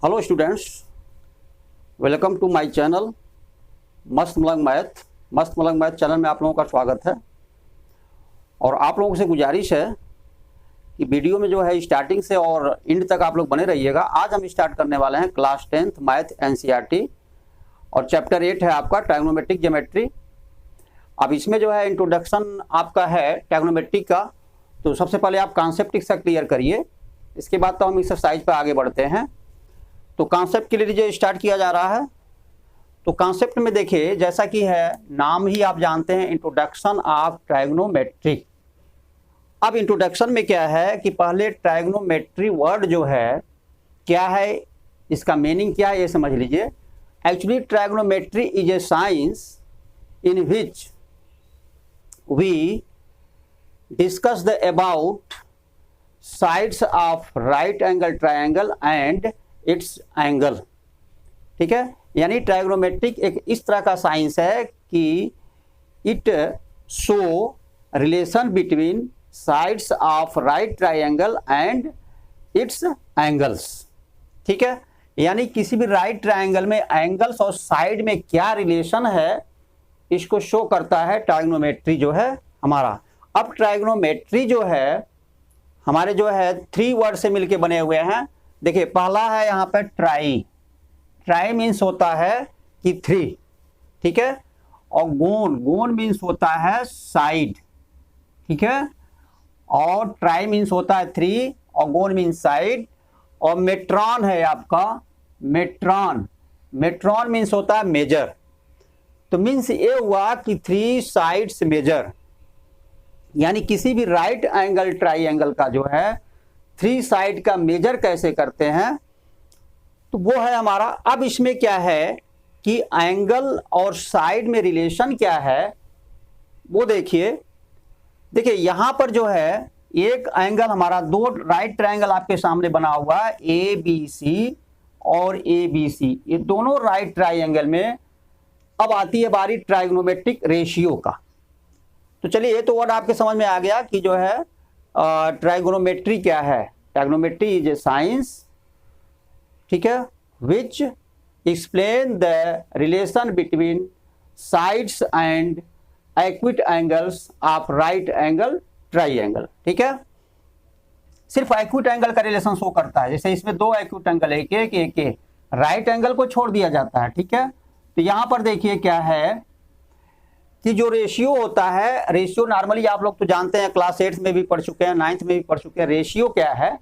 Hello students, welcome to my channel Mast Malang math channel में आप लोगों का स्वागत है। और आप लोगों से गुजारिश है कि वीडियो में जो है स्टार्टिंग से और एंड तक आप लोग बने रहिएगा। आज हम स्टार्ट करने वाले हैं क्लास 10th मैथ एनसीईआरटी और चैप्टर 8 है आपका ट्रायगोनोमेट्रिक ज्योमेट्री। अब इसमें जो है इंट्रोडक्शन आपका है ट्रायगोनोमेट्रिक का, तो सबसे पहले आप कॉन्सेप्ट इसका क्लियर करिए, इसके बाद तो हम एक्सरसाइज पर आगे बढ़ते हैं। तो कॉन्सेप्ट के लिए जो स्टार्ट किया जा रहा है, तो कॉन्सेप्ट में देखिए जैसा कि है नाम ही आप जानते हैं, इंट्रोडक्शन ऑफ ट्रायगोनोमेट्री। अब इंट्रोडक्शन में क्या है कि पहले ट्रायगोनोमेट्री वर्ड जो है क्या है, इसका मीनिंग क्या है ये समझ लीजिए। Actually trigonometry is a science in which we discuss the about sides of right angle triangle and its angle. ठीक है, यानी ट्रायगोनोमेट्रिक एक इस तरह का साइंस है कि it show relation between sides of right triangle and it's angles. ठीक है, यानी किसी भी राइट ट्रायंगल में एंगल्स और साइड में क्या रिलेशन है इसको शो करता है ट्रायगोनोमेट्री जो है हमारा। अब ट्रायगोनोमेट्री जो है हमारे जो है 3 वर्ड से मिलके बने हुए हैं। देखिए पहला है यहाँ पे ट्राई मीन्स होता है कि 3, ठीक है, और गोन मीन्स होता है साइड, ठीक है, और ट्राई मीन्स होता है 3 और गोन मीन्स साइड। और मेट्रॉन है आपका, मेट्रॉन मीन्स होता है मेजर। तो मीन्स ये हुआ कि 3 साइड्स मेजर, यानी किसी भी राइट एंगल ट्राइंगल का जो है 3 साइड का मेजर कैसे करते हैं, तो वो है हमारा। अब इसमें क्या है कि एंगल और साइड में रिलेशन क्या है वो देखिए यहां पर जो है एक एंगल हमारा, 2 राइट ट्रायंगल आपके सामने बना हुआ है ABC और ABC, ये दोनों राइट ट्रायंगल में। अब आती है बारी ट्रायगोनोमेट्रिक रेशियो का। तो चलिए ये तो वर्ड आपके समझ में आ गया कि जो है ट्रायगोनोमेट्री क्या है। ट्रायगोनोमेट्री इज ए साइंस, ठीक है, which explain the relation between sides and equity angles of right angle triangle. ठीक है, सिर्फ एक्विट एंगल का रिलेशन शो करता है। जैसे इसमें 2 एक्विट एंगल है, एक राइट एंगल को छोड़ दिया जाता है। ठीक है, तो यहां पर देखिए क्या है कि जो रेशियो होता है, रेशियो नॉर्मली आप लोग तो जानते हैं, क्लास 8 में भी पढ़ चुके हैं, 9th में भी पढ़ चुके हैं। रेशियो क्या है,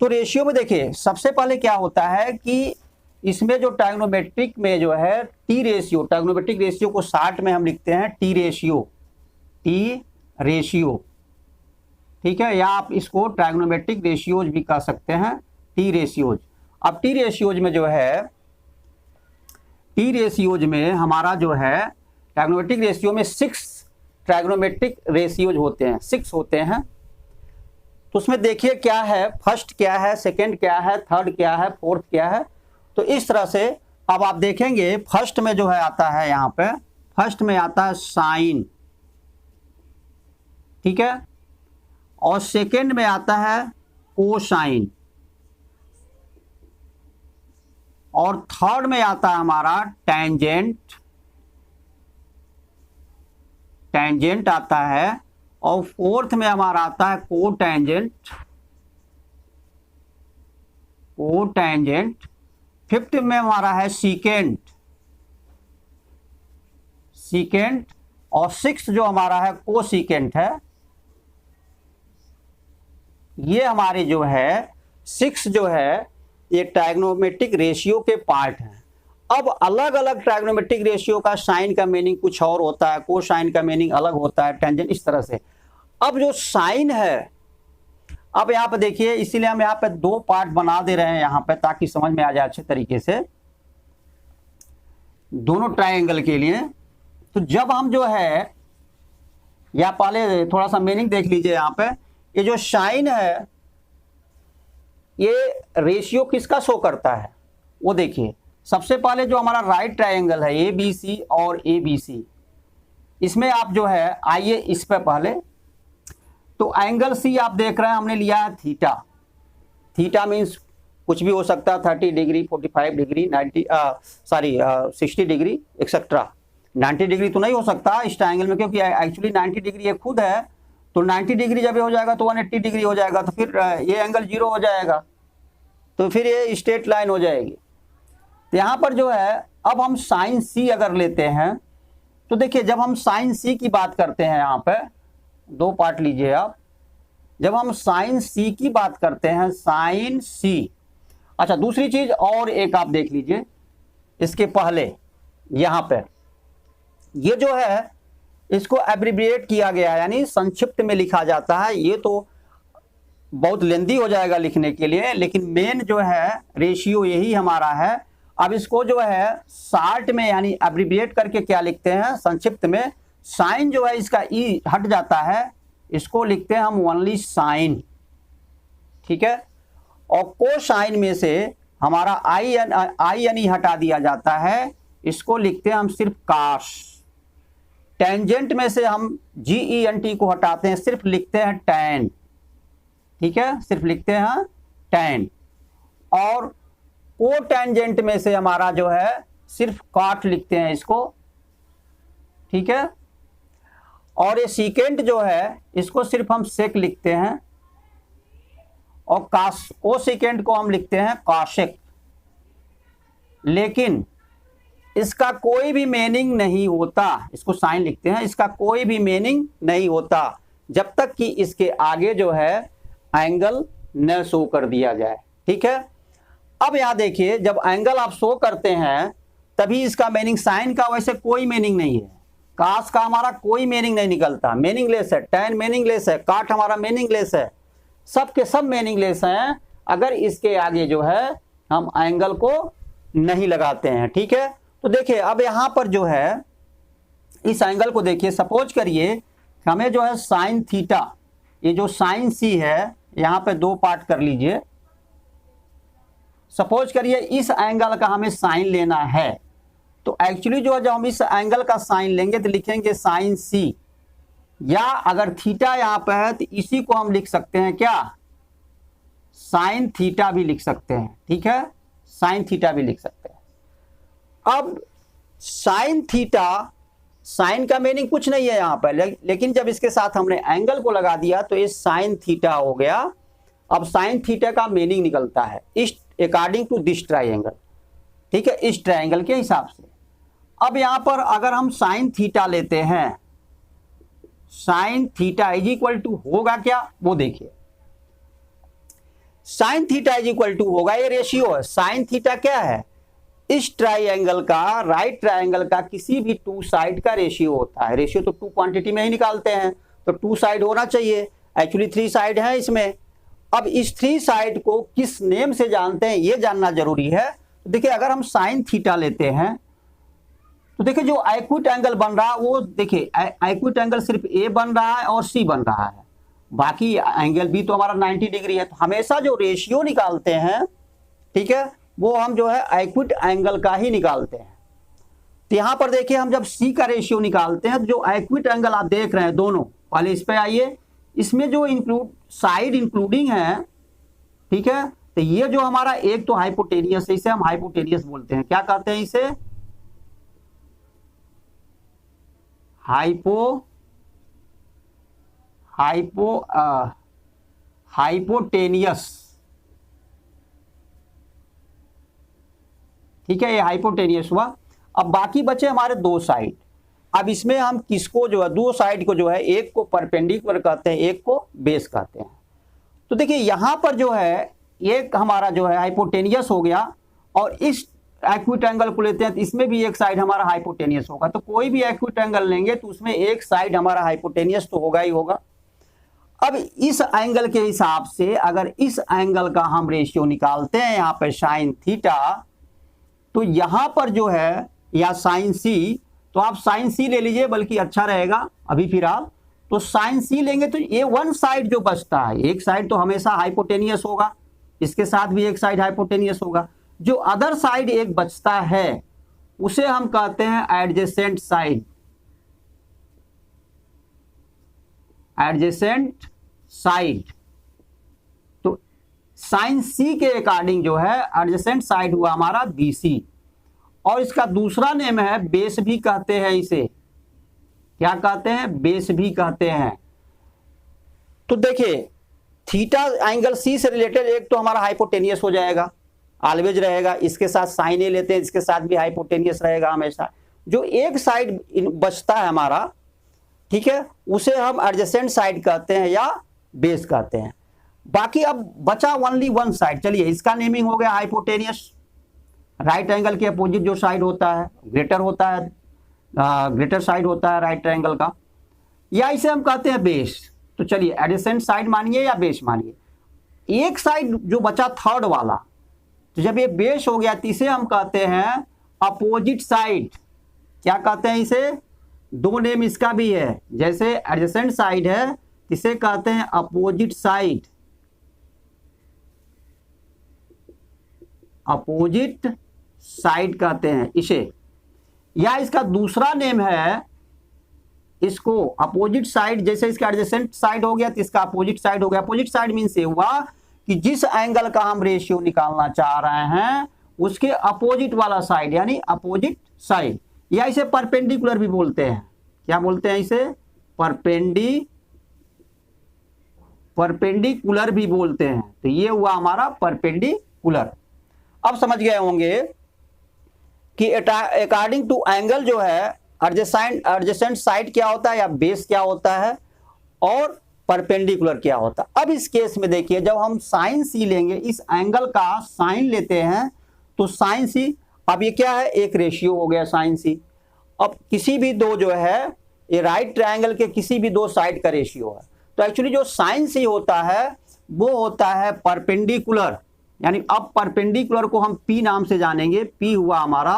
तो रेशियो में देखिए सबसे पहले क्या होता है कि इसमें जो ट्रायगोनोमेट्रिक में जो है टी रेशियो, ट्रायगोनोमेट्रिक रेशियो को शॉर्ट में हम लिखते हैं टी रेशियो, ठीक है, या आप इसको ट्रायगोनोमेट्रिक रेशियोज भी कह सकते हैं, टी रेशियोज। अब टी रेशियोज में जो है, टी रेशियोज में हमारा जो है ट्रायगोनोमेट्रिक रेशियो में 6 ट्रायगोनोमेट्रिक रेशियोज होते हैं, 6 होते हैं। तो उसमें देखिए क्या है, फर्स्ट क्या है, सेकंड क्या है, थर्ड क्या है, फोर्थ क्या है। तो इस तरह से अब आप देखेंगे फर्स्ट में जो है आता है, यहाँ पे फर्स्ट में आता है साइन, ठीक है, और सेकंड में आता है कोसाइन, और थर्ड में आता है हमारा टेंजेंट आता है, और फोर्थ में हमारा आता है कोटेंजेंट, फिफ्थ में हमारा है सीकेंट, और सिक्स्थ जो हमारा है कोसीकेंट है। ये हमारे जो है 6 जो है ये ट्रायगोनोमेट्रिक रेशियो के पार्ट हैं। अब अलग अलग ट्रायगोनोमेट्रिक रेशियो का साइन का मीनिंग कुछ और होता है, कोसाइन का मीनिंग अलग होता है, टेंजेंट इस तरह से। अब जो साइन है, अब यहाँ पे देखिए, इसीलिए हम यहाँ पे 2 पार्ट बना दे रहे हैं यहाँ पे, ताकि समझ में आ जाए अच्छे तरीके से दोनों ट्रायंगल के लिए। तो जब हम जो है, या पहले थोड़ा सा मीनिंग देख लीजिए यहाँ पे, ये जो साइन है ये रेशियो किसका शो करता है वो देखिए। सबसे पहले जो हमारा राइट ट्रायंगल है ABC और ABC, इसमें आप जो है आइए इस पे पहले, तो एंगल सी आप देख रहे हैं हमने लिया है थीटा, थीटा मीन्स कुछ भी हो सकता है, 30 degree, 45 degree, 60 degree etcetera. 90 degree तो नहीं हो सकता इस ट्रायंगल में, क्योंकि एक्चुअली 90 डिग्री ये खुद है, तो 90 डिग्री जब ये हो जाएगा तो 180 डिग्री हो जाएगा, तो फिर ये एंगल 0 हो जाएगा, तो फिर ये स्ट्रेट लाइन हो जाएगी। तो यहाँ पर जो है अब हम साइन सी अगर लेते हैं तो देखिए, जब हम साइन सी की बात करते हैं, यहाँ पे 2 पार्ट लीजिए आप, जब हम साइन सी की बात करते हैं, साइन सी। अच्छा, दूसरी चीज और एक आप देख लीजिए, इसके पहले यहाँ पे ये जो है इसको एब्रिविएट किया गया है, यानी संक्षिप्त में लिखा जाता है। ये तो बहुत लेंदी हो जाएगा लिखने के लिए, लेकिन मेन जो है रेशियो यही हमारा है। अब इसको जो है शार्ट में यानी एब्रिविएट करके क्या लिखते हैं, संक्षिप्त में, साइन जो है इसका ई हट जाता है, इसको लिखते हैं हम ओनली साइन, ठीक है। और कोसाइन में से हमारा आई एन ई हटा दिया जाता है, इसको लिखते हैं हम सिर्फ काश। टेंजेंट में से हम जी ई एन टी को हटाते हैं, सिर्फ लिखते हैं टैन, ठीक है, सिर्फ लिखते हैं टैन। और को टेंजेंट में से हमारा जो है सिर्फ काट लिखते हैं इसको, ठीक है। और ये सीकेंट जो है इसको सिर्फ हम सेक लिखते हैं, और को सीकेंट को हम लिखते हैं काशेक। लेकिन इसका कोई भी मीनिंग नहीं होता, इसको साइन लिखते हैं, इसका कोई भी मीनिंग नहीं होता जब तक कि इसके आगे जो है एंगल न शो कर दिया जाए, ठीक है। अब यहां देखिए, जब एंगल आप शो करते हैं तभी इसका मीनिंग, साइन का वैसे कोई मीनिंग नहीं है, काश का हमारा कोई मीनिंग नहीं निकलता, मीनिंगलेस है, टैन मीनिंगलेस है, काट हमारा मीनिंगलेस है, सब के सब मीनिंगलेस हैं अगर इसके आगे जो है हम एंगल को नहीं लगाते हैं, ठीक है। तो देखिए अब यहां पर जो है इस एंगल को देखिए, सपोज करिए हमें जो है साइन थीटा, ये जो साइन सी है, यहां पे 2 पार्ट कर लीजिए। सपोज करिए इस एंगल का हमें साइन लेना है, तो एक्चुअली जो है जब हम इस एंगल का साइन लेंगे तो लिखेंगे साइन सी, या अगर थीटा यहां पे है तो इसी को हम लिख सकते हैं क्या, साइन थीटा भी लिख सकते हैं, ठीक है, साइन थीटा भी लिख सकते हैं। अब साइन थीटा, साइन का मीनिंग कुछ नहीं है यहां पर, लेकिन जब इसके साथ हमने एंगल को लगा दिया तो ये साइन थीटा हो गया। अब साइन थीटा का मीनिंग निकलता है इस अकॉर्डिंग टू दिस ट्राइंगल, ठीक है, इस ट्राइंगल के हिसाब से। अब यहां पर अगर हम साइन थीटा लेते हैं, sine theta is equal to होगा क्या, वो देखिए, sine theta is equal to होगा, ये रेशियो है, साइन थीटा क्या है, इस ट्राइंगल का, राइट ट्राइंगल का किसी भी 2 साइड का रेशियो होता है। रेशियो तो 2 क्वांटिटी में ही निकालते हैं, तो 2 साइड होना चाहिए, एक्चुअली 3 साइड है इसमें। अब इस 3 साइड को किस नेम से जानते हैं ये जानना जरूरी है। तो देखिए अगर हम साइन थीटा लेते हैं तो देखिए जो एक्विट एंगल बन रहा है वो, देखिए एक्विट एंगल सिर्फ ए बन रहा है और सी बन रहा है, बाकी एंगल भी तो हमारा 90 डिग्री है। तो हमेशा जो रेशियो निकालते हैं, ठीक है, वो हम जो है एक्विट एंगल का ही निकालते हैं। तो यहां पर देखिए हम जब सी का रेशियो निकालते हैं तो जो एक्विट एंगल आप देख रहे हैं दोनों, पहले इस पे आइए, इसमें जो साइड इंक्लूडिंग है, ठीक है, तो ये जो हमारा एक तो हाइपोटेनियस है, इसे हम हाइपोटेनियस बोलते हैं, क्या कहते हैं इसे, हाइपोटेनियस, ठीक है, ये हाइपोटेनियस हुआ। अब बाकी बचे हमारे 2 साइड। अब इसमें हम किसको जो है, 2 साइड को जो है, एक को परपेंडिकुलर कहते हैं, एक को बेस कहते हैं। तो देखिए यहां पर जो है एक हमारा जो है हाइपोटेनियस हो गया, और इस एक्विट एंगल को लेते हैं तो इसमें भी एक साइड हमारा हाइपोटेनियस होगा। तो कोई भी एक्विट एंगल लेंगे तो उसमें एक साइड हमारा हाइपोटेनियस तो होगा ही होगा। अब इस एंगल के हिसाब से अगर इस एंगल का हम रेशियो निकालते हैं यहाँ पे साइन थीटा, तो यहां पर जो है या साइन सी, तो आप साइन सी ले लीजिए, बल्कि अच्छा रहेगा अभी फिलहाल। तो साइन सी लेंगे तो ये 1 साइड जो बचता है, एक साइड तो हमेशा हाइपोटेनियस होगा, इसके साथ भी एक साइड हाइपोटेनियस होगा, जो अदर साइड एक बचता है उसे हम कहते हैं एडजेसेंट साइड, एडजेसेंट साइड। तो साइन सी के अकॉर्डिंग जो है एडजेसेंट साइड हुआ हमारा BC, और इसका दूसरा नेम है बेस भी कहते हैं इसे। क्या कहते हैं? बेस भी कहते हैं। तो देखिए थीटा एंगल सी से रिलेटेड एक तो हमारा हाइपोटेनियस हो जाएगा, ऑलवेज रहेगा, इसके साथ साइन ए लेते हैं, इसके साथ भी हाइपोटेनियस रहेगा हमेशा। जो एक साइड बचता है हमारा, ठीक है, उसे हम एडजेसेंट साइड कहते हैं या बेस कहते हैं। बाकी अब बचा ओनली वन साइड। चलिए इसका नेमिंग हो गया हाइपोटेनियस। राइट एंगल के अपोजिट जो साइड होता है ग्रेटर होता है, ग्रेटर साइड होता है राइट एंगल का, या इसे हम कहते हैं बेस। तो चलिए एडजेसेंट साइड मानिए या बेस मानिए। एक साइड जो बचा थर्ड वाला, तो जब ये बेस हो गया तो इसे हम कहते हैं अपोजिट साइड। क्या कहते हैं इसे? दो नेम इसका भी है, जैसे एडजेसेंट साइड है इसे कहते हैं अपोजिट साइड, अपोजिट साइड कहते हैं इसे। या इसका दूसरा नेम है, इसको अपोजिट साइड, जैसे इसका एडजेसेंट साइड हो गया तो इसका अपोजिट साइड हो गया। अपोजिट साइड मीन से हुआ कि जिस एंगल का हम रेशियो निकालना चाह रहे हैं उसके अपोजिट वाला साइड, यानी अपोजिट साइड। या इसे परपेंडिकुलर भी बोलते हैं। क्या बोलते हैं इसे? परपेंडिकुलर भी बोलते हैं। तो ये हुआ हमारा परपेंडिकुलर। अब समझ गए होंगे कि अकॉर्डिंग टू एंगल जो है एडजेसेंट साइड क्या होता है या बेस क्या होता है और परपेंडिकुलर क्या होता है। अब इस केस में देखिए जब हम साइन सी लेंगे, इस एंगल का साइन लेते हैं तो साइन सी, अब ये क्या है? एक रेशियो हो गया साइन सी। अब किसी भी दो जो है ये राइट ट्रायंगल के किसी भी दो साइड का रेशियो है। तो एक्चुअली जो साइन सी होता है वो होता है परपेंडिकुलर, यानी अब परपेंडिकुलर को हम P नाम से जानेंगे। P हुआ हमारा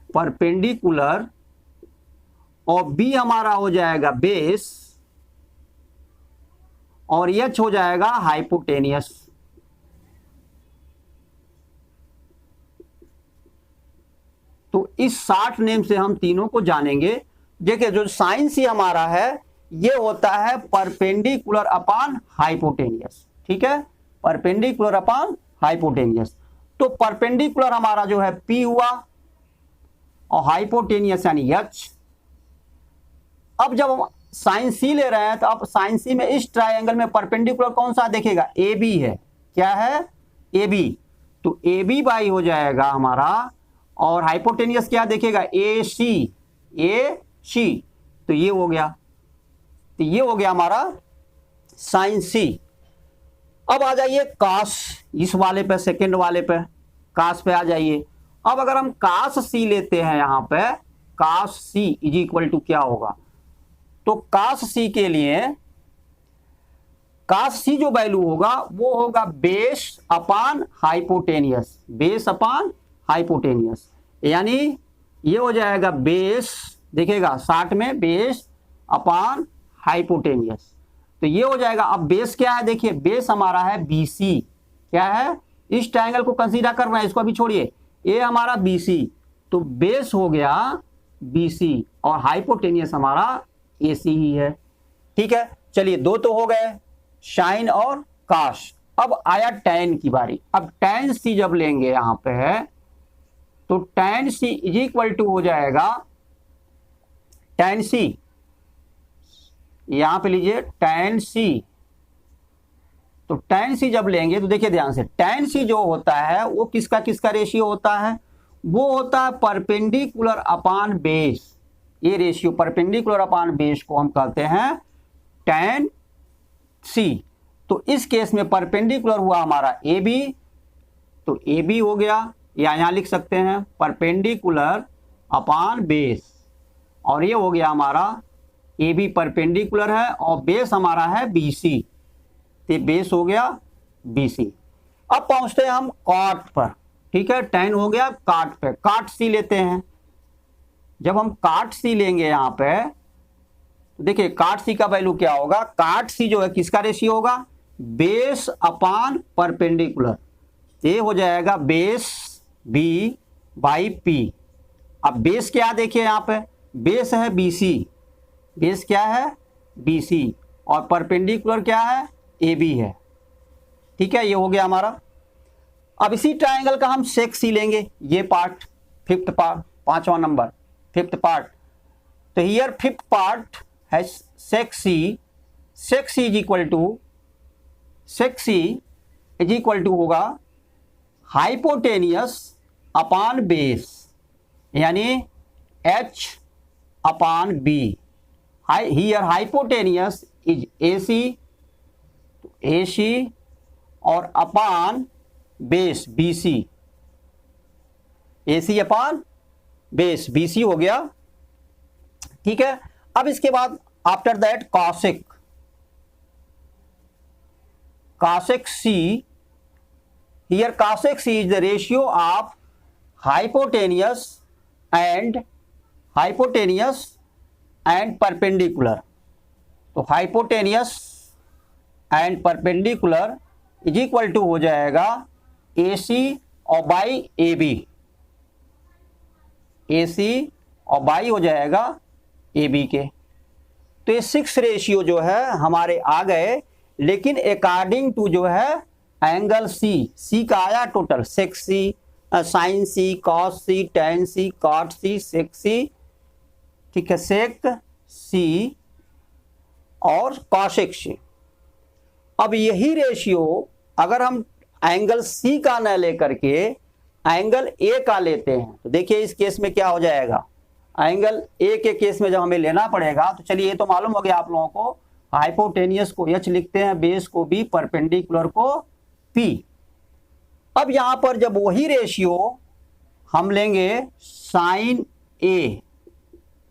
परपेंडिकुलर और B हमारा हो जाएगा बेस और H हो जाएगा हाइपोटेनियस। तो इस 60 नेम से हम तीनों को जानेंगे। देखिए जो साइन सी हमारा है ये होता है परपेंडिकुलर अपॉन हाइपोटेनियस, ठीक है, परपेंडिकुलर अपॉन हाइपोटेनियस। तो परपेंडिकुलर हमारा जो है P हुआ और हाइपोटेनियस यानी H। अब जब हम साइन सी ले रहे हैं तो अब साइन सी में इस ट्रायंगल में परपेंडिकुलर कौन सा देखेगा? AB है। क्या है? AB। तो AB बाई हो जाएगा हमारा, और हाइपोटेनियस क्या देखेगा? AC। तो ये हो गया, तो ये हो गया हमारा साइन सी। अब आ जाइए कास, इस वाले पे, सेकंड वाले पे, कास पे आ जाइए। अब अगर हम कास सी लेते हैं यहां पे, कास सी इज इक्वल टू क्या होगा? तो कास सी के लिए कास सी जो वैल्यू होगा वो होगा base upon hypotenuse, base upon hypotenuse, यानी ये हो जाएगा बेस, देखेगा 60 में बेस अपान हाइपोटेनियस। तो ये हो जाएगा। अब बेस क्या है? देखिए बेस हमारा है BC। क्या है? इस ट्रायंगल को कंसीडर करना है, इसको अभी छोड़िए, ये हमारा BC, तो बेस हो गया BC और हाइपोटेनियस हमारा AC ही है। ठीक है, चलिए दो तो हो गए, साइन और काश। अब आया टैन की बारी। अब टैन सी जब लेंगे यहां पे है तो tan C is equal to हो जाएगा, टैन सी यहां पे लीजिए टैन सी। तो टैन सी जब लेंगे तो देखिए ध्यान से, टैन सी जो होता है वो किसका किसका रेशियो होता है? वो होता है परपेंडिकुलर अपान बेस। ये रेशियो परपेंडिकुलर अपान बेस को हम कहते हैं टैन सी। तो इस केस में परपेंडिकुलर हुआ हमारा AB, तो AB हो गया, या यहां लिख सकते हैं परपेंडिकुलर अपॉन बेस, और ये हो गया हमारा AB परपेंडिकुलर है और बेस हमारा है BC, तो बेस हो गया BC। अब पहुंचते हैं हम कॉट पर। ठीक है, टैन हो गया काट पे, काट सी लेते हैं। जब हम काट सी लेंगे यहां पे तो देखिए काट सी का वैल्यू क्या होगा? काट सी जो है किसका रेशियो होगा? बेस अपॉन परपेंडिकुलर, ये हो जाएगा बेस B बाई P। अब बेस क्या देखिए यहां पे? बेस है BC, बेस क्या है? BC, और परपेंडिकुलर क्या है, ए बी है। ठीक है, ये हो गया हमारा। अब इसी ट्रायंगल का हम सेक सी लेंगे, ये पार्ट, फिफ्थ पार्ट, 5वां नंबर, फिफ्थ पार्ट। तो हियर फिफ्थ पार्ट है sec C. Sec C is equal to होगा हाइपोटेनियस अपान बेस, यानी H upon B. Here hypotenuse is A C और upon base B C, A C upon base B C हो गया। ठीक है, अब इसके बाद after that cosec C, here cosec C is the ratio of hypotenuse and perpendicular। तो hypotenuse and perpendicular is equal to हो जाएगा AC और बाई AB, AC और बाई हो जाएगा AB के। तो ये 6 रेशियो जो है हमारे आ गए, लेकिन अकॉर्डिंग टू जो है एंगल सी का आया टोटल सेक सी, साइन सी, कॉस सी, टेन सी, कॉट सी, सेक सी। ठीक है, सेक सी और कॉसेक सी। अब यही रेशियो अगर हम एंगल सी का न लेकर के एंगल ए का लेते हैं, तो देखिए इस केस में क्या हो जाएगा। एंगल ए के केस में जब हमें लेना पड़ेगा, तो चलिए ये तो मालूम हो गया आप लोगों को, हाइपोटेनियस को H लिखते हैं, बेस को B, परपेंडिकुलर को P। अब यहां पर जब वही रेशियो हम लेंगे साइन ए,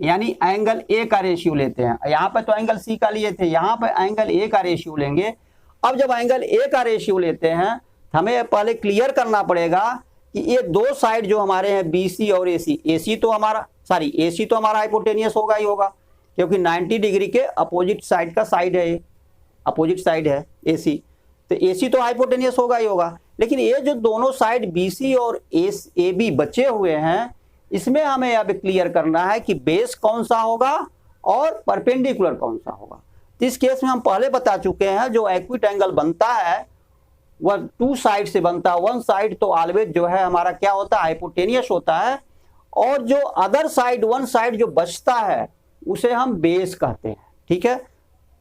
यानी एंगल ए का रेशियो लेते हैं, यहां पर तो एंगल सी का लिए थे, यहां पर एंगल ए का रेशियो लेंगे। अब जब एंगल ए का रेशियो लेते हैं, हमें पहले क्लियर करना पड़ेगा कि ये दो साइड जो हमारे हैं BC और AC, AC तो हमारा हाइपोटेनियस होगा ही होगा, क्योंकि 90 डिग्री के अपोजिट साइड का साइड है, अपोजिट साइड है AC, तो AC तो हाइपोटेनियस होगा ही होगा। लेकिन ये जो दोनों साइड BC और AB बचे हुए हैं, इसमें हमें अब क्लियर करना है कि बेस कौन सा होगा और परपेंडिकुलर कौन सा होगा। तो इस केस में हम पहले बता चुके हैं, जो एक्विट एंगल बनता है वह 2 साइड से बनता है। 1 साइड तो ऑलवेज जो है हमारा क्या होता है, हाइपोटेनियस होता है, और जो अदर साइड 1 साइड जो बचता है उसे हम बेस कहते हैं। ठीक है,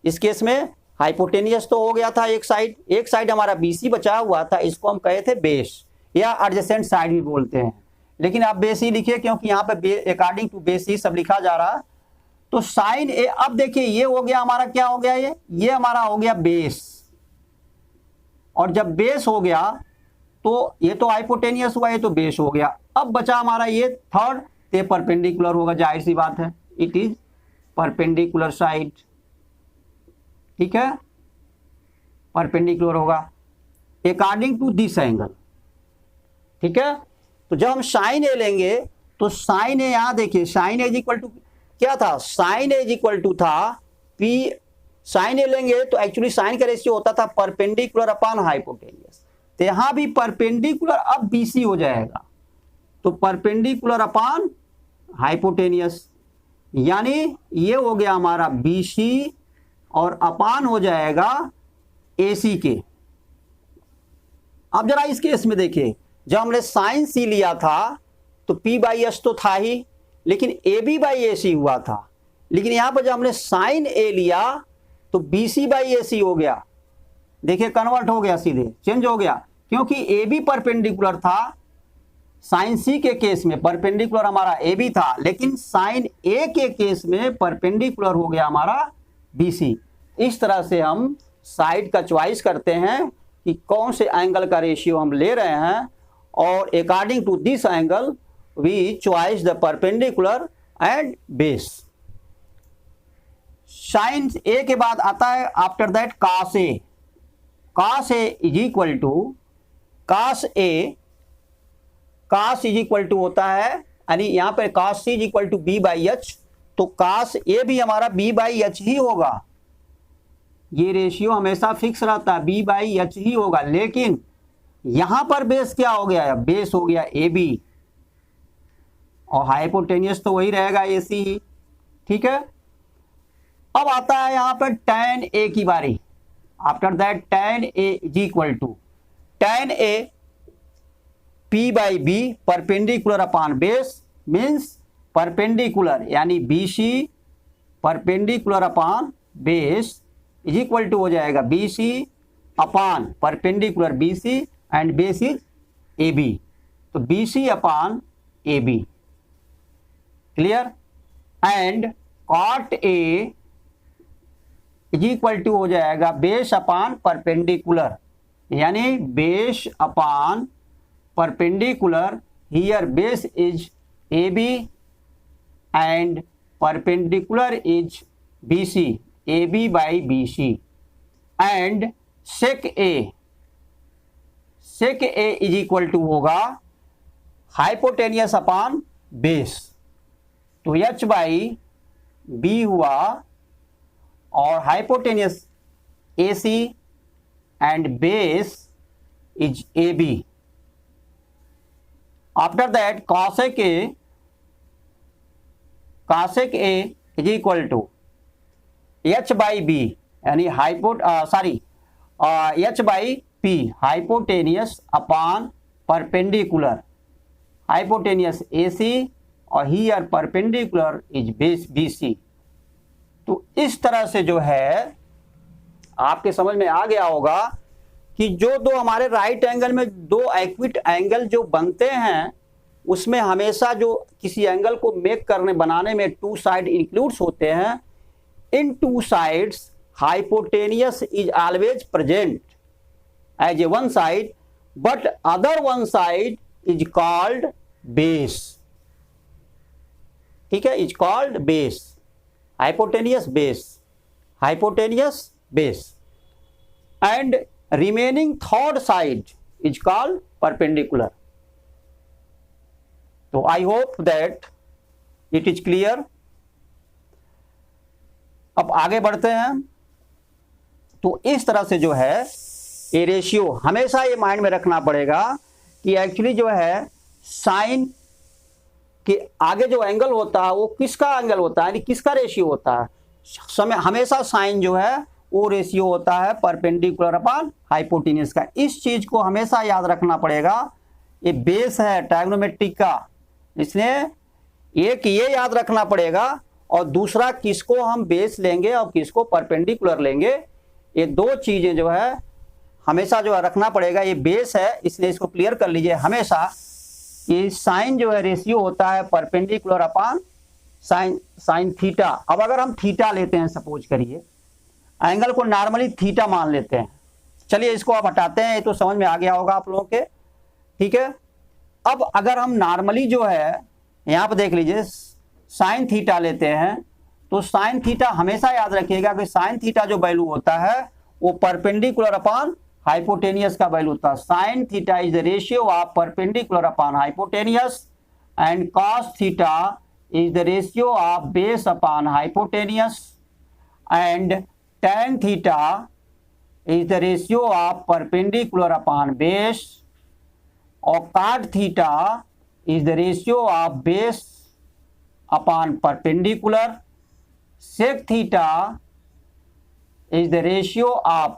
इस केस में हाइपोटेनियस तो हो गया था एक साइड हमारा BC बचा हुआ था, इसको हम कहे थे बेस या एडजेसेंट साइड भी बोलते हैं, लेकिन आप बेस ही लिखिए क्योंकि यहाँ पे अकॉर्डिंग टू बेस ही सब लिखा जा रहा है। तो साइन ए, अब देखिए ये हो गया हमारा, क्या हो गया, ये हमारा हो गया बेस, और जब बेस हो गया तो ये तो हाइपोटेनियस हुआ, ये तो बेस हो गया। अब बचा हमारा ये थर्ड, ये परपेंडिकुलर होगा, जाहिर सी बात है, इट इज परपेंडिकुलर साइड। ठीक है, परपेंडिकुलर होगा अकॉर्डिंग टू दिस एंगल। ठीक है, तो जब हम साइन ए लेंगे तो साइन ए, यहां देखिए sine A is equal to क्या था, sine A is equal to था पी। साइन ए लेंगे तो एक्चुअली साइन का रेशियो होता था परपेंडिकुलर अपॉन हाइपोटेनियस, तो यहां भी परपेंडिकुलर अब BC हो जाएगा, तो परपेंडिकुलर अपॉन हाइपोटेनियस, यानी ये हो गया हमारा BC और अपान हो जाएगा AC के। अब जरा इस केस में देखिए, जब हमने साइन C लिया था तो P/S तो था ही, लेकिन AB/AC हुआ था। लेकिन यहां पर जब हमने साइन A लिया तो BC/AC हो गया, देखिए कन्वर्ट हो गया, सीधे चेंज हो गया, क्योंकि AB परपेंडिकुलर था। साइन C के केस में परपेंडिकुलर हमारा AB था, लेकिन साइन A के केस में परपेंडिकुलर हो गया हमारा BC। इस तरह से हम साइड का चॉइस करते हैं कि कौन से एंगल का रेशियो हम ले रहे हैं, और according to this angle we choice the perpendicular and base. Sine A के बाद आता है after that cos A। cos A is equal to cos A, cos is equal to होता है, यानी यहां पर cos C is equal to B/H, तो cos A भी हमारा B/H ही होगा। ये रेशियो हमेशा फिक्स रहता है, B/H ही होगा। लेकिन यहां पर बेस क्या हो गया, बेस हो गया AB, और हाइपोटेनियस तो वही रहेगा AC ही। ठीक है, अब आता है यहाँ पर tan A की बारी। After that tan A is equal to tan A P by B perpendicular upon base, means perpendicular यानी BC perpendicular upon base is equal to हो जाएगा BC upon perpendicular BC and base is AB, तो BC upon AB, clear. And cot A is equal to हो जाएगा base upon perpendicular, यानी base upon perpendicular, here base is AB and perpendicular is BC, AB by BC। And sec A is equal to होगा hypotenuse upon base, तो H by B हुआ और hypotenuse AC and base is AB। After that cosec A is equal to H by B यानी H by P hypotenuse upon perpendicular, hypotenuse AC और here perpendicular is base BC। तो इस तरह से जो है आपके समझ में आ गया होगा कि जो दो हमारे राइट एंगल में दो एक्विट एंगल जो बनते हैं उसमें हमेशा जो किसी एंगल को बनाने में टू साइड इंक्लूड्स होते हैं, in two sides hypotenuse is always present as a one side, but other one side is called base, ठीक है, is called base, hypotenuse base and remaining third side is called perpendicular. तो I hope that it is clear. अब आगे बढ़ते हैं। तो इस तरह से जो है ये रेशियो हमेशा ये माइंड में रखना पड़ेगा कि एक्चुअली जो है साइन के आगे जो एंगल होता है वो किसका एंगल होता है, यानी किसका रेशियो होता है। हमेशा साइन जो है वो रेशियो होता है परपेंडिकुलर अपॉन हाइपोटेन्यूज का। इस चीज को हमेशा याद रखना पड़ेगा। ये बेस है ट्रायगोनोमेट्रिक का, इसलिए एक ये याद रखना पड़ेगा और दूसरा किसको हम बेस लेंगे और किसको परपेंडिकुलर लेंगे। ये दो चीजें जो है हमेशा जो है रखना पड़ेगा। ये बेस है इसलिए इसको क्लियर कर लीजिए हमेशा। ये साइन जो है रेशियो होता है परपेंडिकुलर अपॉन साइन थीटा। अब अगर हम थीटा लेते हैं, सपोज करिए एंगल को नॉर्मली थीटा मान लेते हैं, चलिए इसको आप हटाते हैं, ये तो समझ में आ गया होगा आप लोगों के, ठीक है। अब अगर हम नॉर्मली जो है यहाँ पर देख लीजिए साइन थीटा लेते हैं, तो साइन थीटा हमेशा याद रखिएगा कि साइन थीटा जो वैल्यू होता है वो परपेंडिकुलर अपॉन हाइपोटेनियस का वैल्यू होता है। Sign theta is the ratio of perpendicular upon hypotenuse and cos theta is the ratio of base upon hypotenuse and tan theta is the ratio of perpendicular upon base और cot theta is the ratio of base upon perpendicular, sec theta is the ratio of,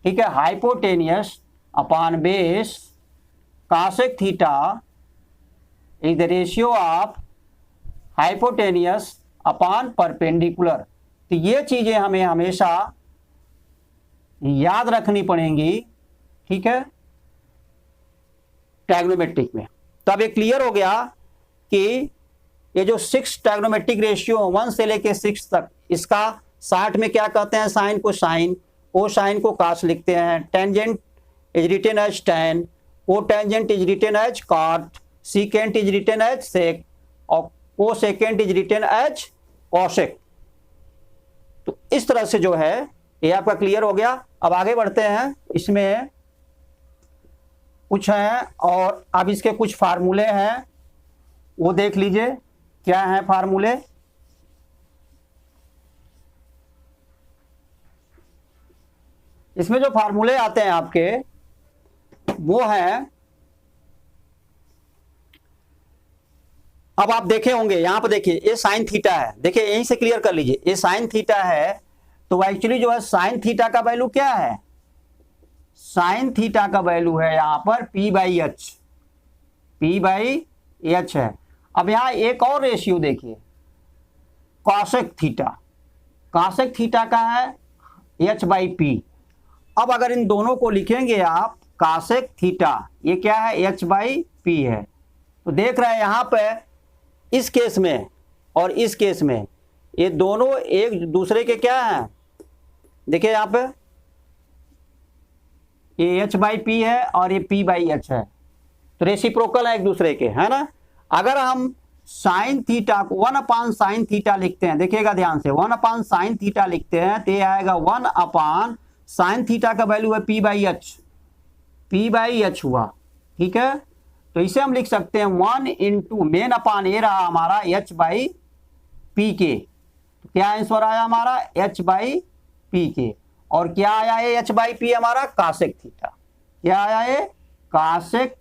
ठीक है, hypotenuse upon base, cosec theta is the ratio of hypotenuse upon perpendicular। तो ये चीजें हमें हमेशा याद रखनी पड़ेंगी, ठीक है, ट्रायगोनोमेट्रिक में। तो अब ये क्लियर हो गया कि ये जो 6 ट्रायगोनोमेट्रिक रेशियो 1 से लेके 6 तक, इसका 60 में क्या कहते हैं, साइन को साइन, कोसाइन को कॉस लिखते हैं, tangent is written as tan, cotangent is written as cot, secant is written as sec और cosecant is written as cosec। तो इस तरह से जो है ये आपका क्लियर हो गया। अब आगे बढ़ते हैं, इसमें कुछ हैं और अब इसके कुछ फार्मूले हैं वो देख लीजिए क्या हैं फार्मूले। इसमें जो फार्मूले आते हैं आपके वो हैं अब आप देखे होंगे यहां पर, देखिए ये साइन थीटा है, देखिए यहीं से क्लियर कर लीजिए, ये साइन थीटा है, तो एक्चुअली जो है साइन थीटा का वैल्यू क्या है, साइन थीटा का वैल्यू है यहां पर p/h, p/h है। अब यहां एक और रेशियो देखिए, कॉसेक थीटा, कॉसेक थीटा का है h/p। अब अगर इन दोनों को लिखेंगे आप, कॉसेक थीटा ये क्या है, h/p है। तो देख रहे हैं यहां पे इस केस में और इस केस में ये दोनों एक दूसरे के क्या हैं, देखिए यहां पे ये h/p है और ये p/h है, तो रेसिप्रोकल है एक दूसरे के, है ना। अगर हम साइन थीटा को 1/sin थीटा लिखते हैं, देखिएगा ध्यान से, 1/sin थीटा लिखते हैं तो ये आएगा 1/sin थीटा का वैल्यू है p/h हुआ, ठीक है। तो इसे हम लिख सकते हैं 1 इंटू मेन अपान ये रहा हमारा h/p के, तो क्या आंसर आया हमारा h/p के, और क्या आया है h/p हमारा, कासेक थीटा, क्या आया है, कासेक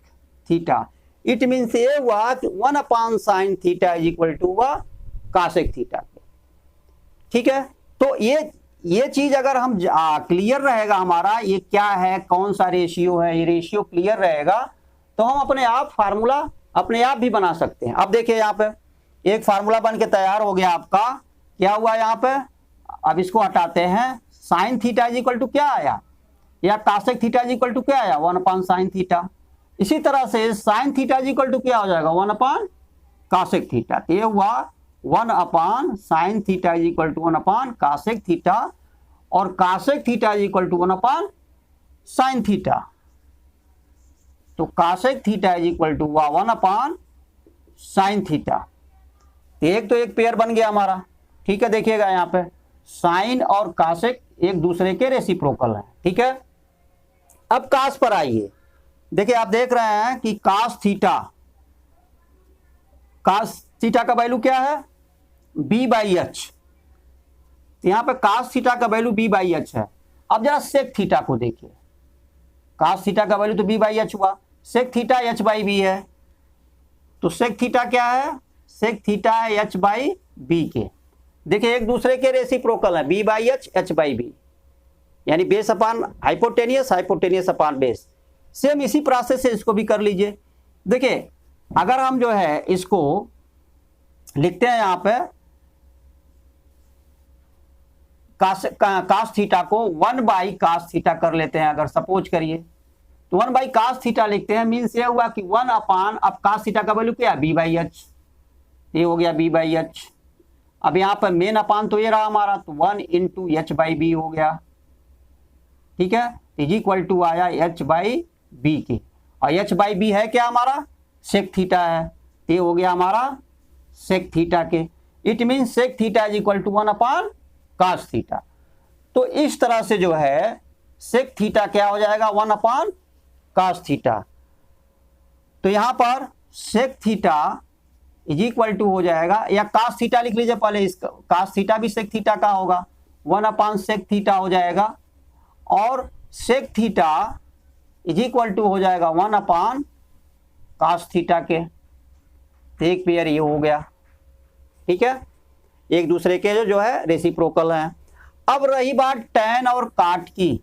थीटा। इट मीन्स ये हुआ कि 1/sin theta is equal to हुआ कासेक थीटा के, ठीक है। तो ये चीज अगर हम क्लियर रहेगा हमारा, ये क्या है, कौन सा रेशियो है, ये रेशियो क्लियर रहेगा तो हम अपने आप फार्मूला अपने आप भी बना सकते हैं। अब देखिए यहाँ पे एक फार्मूला बन के तैयार हो गया आपका, क्या हुआ यहाँ पे, अब इसको हटाते हैं, sine theta is equal to क्या आया, या cosec theta is equal to क्या आया, 1/sin थीटा। इसी तरह से sine theta is equal to क्या हो जाएगा, 1/कासेक थीटा। ये हुआ 1/sin theta is equal to cosec theta, और cosec theta is equal to 1/sin theta. तो cosec theta is equal to हुआ 1/sin थीटा। एक तो एक पेयर बन गया हमारा, ठीक है। देखिएगा यहाँ पे साइन और कासेक एक दूसरे के रेसिप्रोकल हैं, ठीक है। अब कास पर आइए, देखिए आप देख रहे हैं कि कास थीटा का वैल्यू क्या है, b/h। तो यहां पे कास थीटा का वैल्यू b/h है। अब जरा सेक थीटा को देखिए, कास थीटा का वैल्यू तो b/h हुआ, सेक थीटा h/b है, तो सेक थीटा क्या है, सेक थीटा है h/b के। देखिए एक दूसरे के रेसिप्रोकल है, b/h h/b, यानी base upon hypotenuse, hypotenuse upon base. Same इसी प्रोसेस से इसको भी कर लीजिए। देखिए अगर हम जो है इसको लिखते हैं यहां पे, कास थीटा को 1/cos थीटा कर लेते हैं, अगर सपोज करिए तो 1/cos थीटा लिखते हैं, मीन्स ये हुआ कि 1/, अब cos थीटा का वैल्यू क्या है, b/h, ये हो गया b/h। अब यहां पर मेन अपान तो ये रहा हमारा, तो 1 इंटू h/b हो गया, ठीक है, इज इक्वल टू आया h/b के, और h/b है क्या हमारा, सेक थीटा है, ये हो गया हमारा सेक थीटा के। It mean sec theta is equal to 1/cos theta. तो इस तरह से जो है सेक थीटा क्या हो जाएगा, 1/cos थीटा। तो यहां पर sec theta is equal to हो जाएगा, या cos थीटा लिख लीजिए पहले, इसका cos थीटा भी सेक थीटा का होगा, 1/sec थीटा हो जाएगा, और sec theta is equal to हो जाएगा 1/cos थीटा के। तो एक पेयर ये हो गया, ठीक है, एक दूसरे के जो है रेसिप्रोकल हैं। अब रही बात tan और काट की,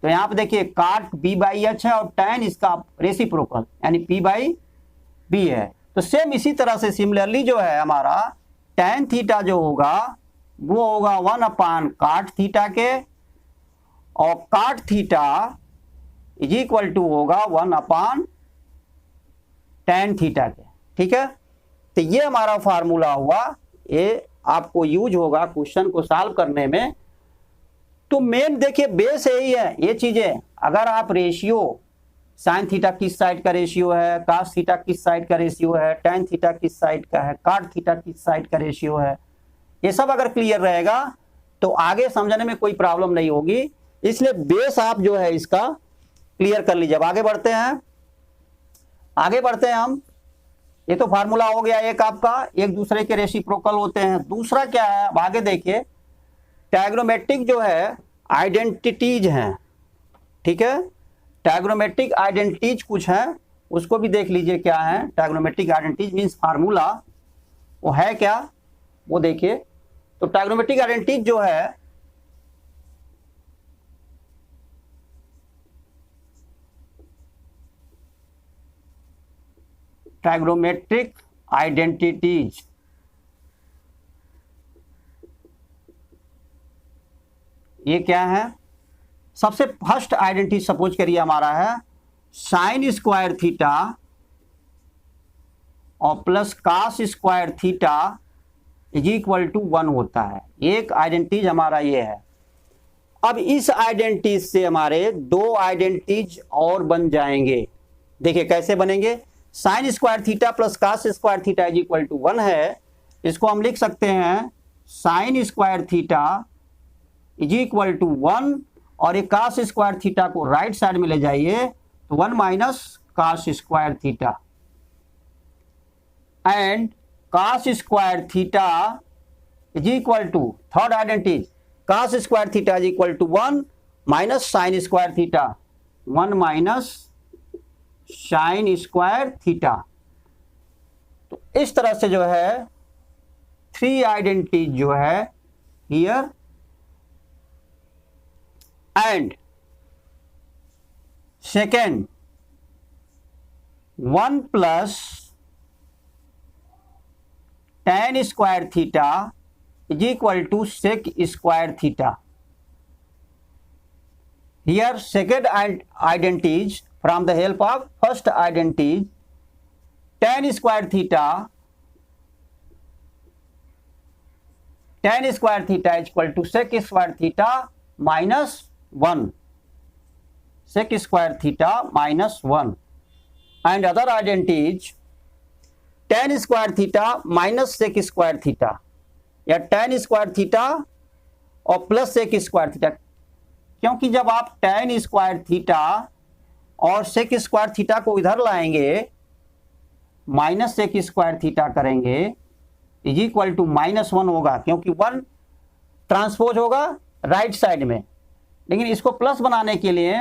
तो यहां पे देखिए काट b/h है और tan इसका रेसिप्रोकल यानी p/b है। तो सेम इसी तरह से सिमिलरली जो है हमारा tan थीटा जो होगा वो होगा 1/cot थीटा के, और cot theta is equal to होगा 1/tan थीटा के, ठीक है। तो ये हमारा फार्मूला हुआ, ये आपको यूज होगा क्वेश्चन को सॉल्व करने में। तो मेन देखिए बेस यही है, ये चीजें अगर आप रेशियो साइन थीटा किस साइड का रेशियो है, कास थीटा किस साइड का रेशियो है, टैन थीटा किस साइड का है, काट थीटा किस साइड का रेशियो है, ये सब अगर क्लियर रहेगा तो आगे समझने में कोई प्रॉब्लम नहीं होगी। इसलिए बेस आप जो है इसका क्लियर कर लीजिए। अब आगे बढ़ते हैं, हम। ये तो फार्मूला हो गया एक आपका, एक दूसरे के रेसिप्रोकल होते हैं। दूसरा क्या है, अब आगे देखिए, ट्रायग्नोमेट्रिक जो है आइडेंटिटीज हैं, ठीक है, ट्रायग्नोमेट्रिक आइडेंटिटीज कुछ हैं, उसको भी देख लीजिए क्या है। ट्रायग्नोमेट्रिक आइडेंटिटीज मींस फार्मूला वो है क्या, वो देखिए। तो ट्राइगोनोमेट्रिक आइडेंटिटी जो है ट्राइगोनोमेट्रिक आइडेंटिटीज ये क्या है? सबसे फर्स्ट आइडेंटिटी सपोज करिए हमारा है साइन स्क्वायर थीटा और plus cos square theta is equal to 1 होता है। एक आइडेंटिटीज हमारा ये है। अब इस आइडेंटिटीज से हमारे दो आइडेंटिटीज और बन जाएंगे। देखिए कैसे बनेंगे। Sine square theta plus cos square theta is equal to 1 है। इसको हम लिख सकते हैं sine square theta is equal to 1 और एक कास स्क्वायर थीटा को राइट साइड में ले जाइए तो 1 minus cos square theta and cos square theta is equal to third identity cos square theta is equal to 1 minus sine square theta 1 minus sine square theta. तो इस तरह से जो है 3 आइडेंटिटी जो है here and second 1 plus tan square theta is equal to sec square theta. Here second identities from the help of first identity tan square theta is equal to sec square theta minus 1 sec square theta minus 1 and other identities tan square theta minus sec square theta या tan square theta और plus sec square theta। क्योंकि जब आप tan square theta और सेक square theta को इधर लाएंगे minus sec square theta करेंगे इज इक्वल टू -1 होगा क्योंकि 1 ट्रांसपोज होगा राइट साइड में। लेकिन इसको प्लस बनाने के लिए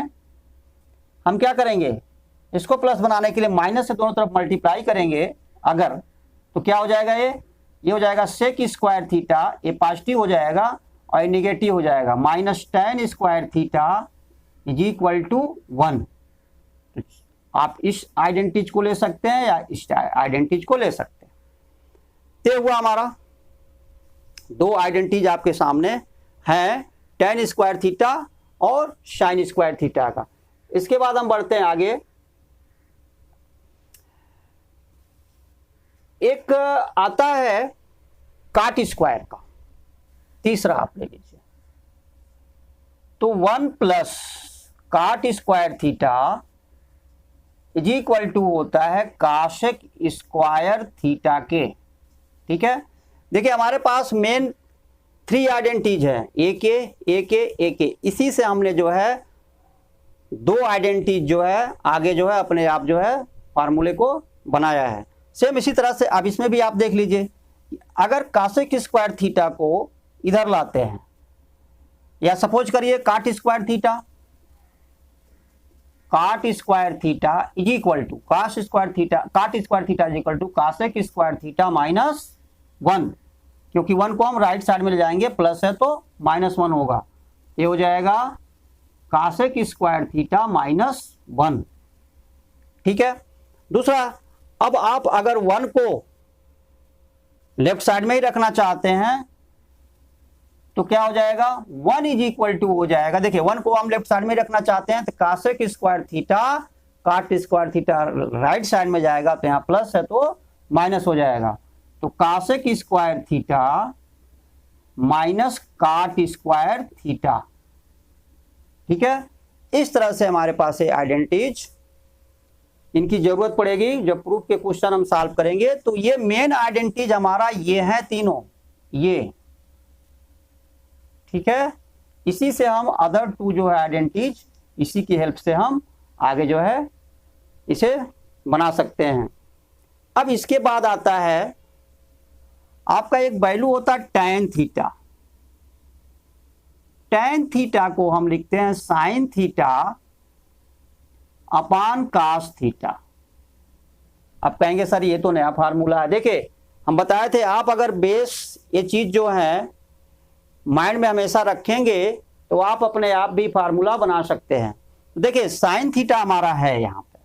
हम क्या करेंगे, इसको प्लस बनाने के लिए माइनस से दोनों तरफ मल्टीप्लाई करेंगे अगर, तो क्या हो जाएगा, ये हो जाएगा सेक स्क्वायर थीटा, ये पॉजिटिव हो जाएगा और ये निगेटिव हो जाएगा minus tan square theta is equal to 1। तो आप इस आइडेंटिटी को ले सकते हैं या इस आइडेंटिटी को ले सकते हैं। ये हुआ हमारा दो आइडेंटिटीज आपके सामने हैं tan स्क्वायर थीटा और साइन स्क्वायर थीटा का। इसके बाद हम बढ़ते हैं आगे। एक आता है काट स्क्वायर का, तीसरा आप ले लीजिए। तो 1 plus cot square theta is equal to होता है कासेक स्क्वायर थीटा के। ठीक है, देखिए हमारे पास मेन 3 आइडेंटिटीज है, ए के। इसी से हमने जो है 2 आइडेंटिटीज जो है आगे जो है अपने आप जो है फार्मूले को बनाया है। सेम इसी तरह से अब इसमें भी आप देख लीजिए, अगर कासेक स्क्वायर थीटा को इधर लाते हैं या सपोज करिए cot square theta is equal to cot square theta is equal to cosec square theta minus 1, क्योंकि 1 को हम राइट साइड में ले जाएंगे, प्लस है तो -1 होगा। ये हो जाएगा कासेक स्क्वायर थीटा माइनस 1। ठीक है, दूसरा, अब आप अगर 1 को लेफ्ट साइड में ही रखना चाहते हैं तो क्या हो जाएगा, 1 इज इक्वल टू हो जाएगा, देखिए 1 को हम लेफ्ट साइड में रखना चाहते हैं तो cosec square theta cot square theta right side में जाएगा तो यहाँ प्लस है तो माइनस हो जाएगा। तो cosec square theta minus cot square theta. ठीक है, इस तरह से हमारे पास है आइडेंटिटीज, इनकी जरूरत पड़ेगी जब प्रूफ के क्वेश्चन हम सॉल्व करेंगे। तो ये मेन आइडेंटिटीज हमारा ये है तीनों, ये ठीक है। इसी से हम अदर 2 जो है आइडेंटिटीज, इसी की हेल्प से हम आगे जो है इसे बना सकते हैं। अब इसके बाद आता है आपका एक वैल्यू होता है tan थीटा। tan थीटा को हम लिखते हैं sine theta upon cos theta. अब कहेंगे सर ये तो नया फार्मूला है। देखिए हम बताए थे, आप अगर बेस ये चीज जो है माइंड में हमेशा रखेंगे तो आप अपने आप भी फार्मूला बना सकते हैं। तो देखिए साइन थीटा हमारा है यहाँ पे,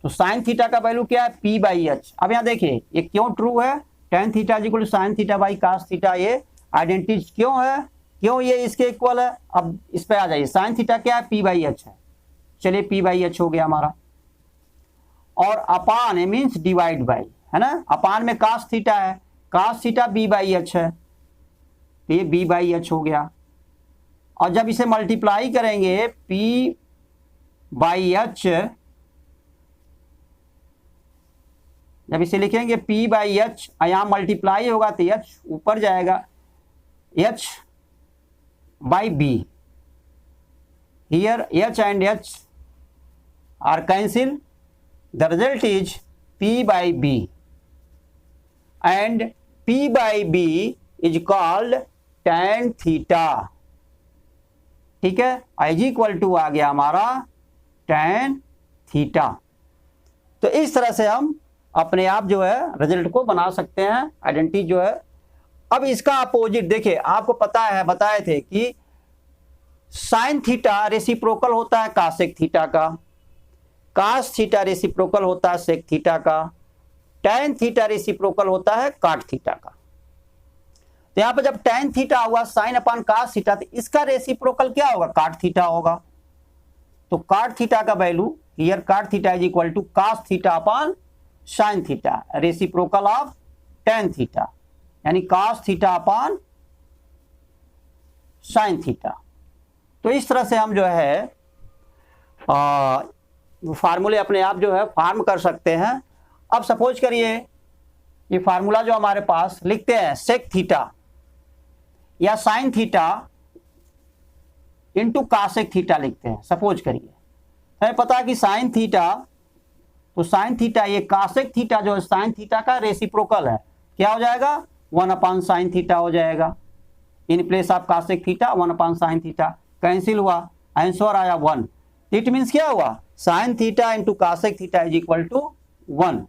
तो साइन थीटा का वैल्यू क्या है, पी बाई एच। अब यहाँ देखिए ये क्यों ट्रू है, tan theta equal to sine theta by cos theta, ये आइडेंटिटी क्यों है, क्यों ये इसके इक्वल है। अब इस पे आ जाइए, साइन थीटा क्या है, पी बाई एच है, चलिए पी बाई एच हो गया हमारा, और upon A means divide by, है ना, अपान में कास थीटा है, cos theta B by H है, तो ये बी बाई एच हो गया। और जब इसे मल्टीप्लाई करेंगे पी बाई एच, जब इसे लिखेंगे पी बाई एच, यहां मल्टीप्लाई होगा तो एच ऊपर जाएगा, H by B, here H and H are cancel, the result is P by B, and P by B is called tan theta, ठीक है, इज इक्वल टू आ गया हमारा tan theta. तो इस तरह से हम अपने आप जो है रिजल्ट को बना सकते हैं, आइडेंटिटी जो है। अब इसका अपोजिट देखिए, आपको पता है, बताए थे कि साइन थीटा रेसिप्रोकल होता है कासेक थीटा का, कास थीटा रेसिप्रोकल होता है सेक थीटा का, tan थीटा रेसिप्रोकल होता है काट थीटा का। तो यहां पर जब tan थीटा हुआ साइन अपान कास थीटा, तो इसका रेसिप्रोकल क्या होगा, काट थीटा होगा। तो काट थीटा का value here, cot theta is equal to cos theta upon sine theta, reciprocal of tan theta, यानी cos theta upon sine theta. तो इस तरह से हम जो है फार्मूले अपने आप जो है फार्म कर सकते हैं। अब सपोज करिए ये फार्मूला जो हमारे पास लिखते हैं सेक थीटा या sign theta into cosec theta लिखते हैं, सपोज करिए हमें पता है कि साइन थीटा, तो साइन थीटा ये कासेक थीटा जो है साइन थीटा का रेसिप्रोकल है, क्या हो जाएगा, 1 अपान साइन थीटा हो जाएगा, in place of cosec theta 1 upon sine theta, cancel हुआ, आंसर आया 1। इट मीन्स क्या हुआ, sine theta into cosec theta is equal to 1,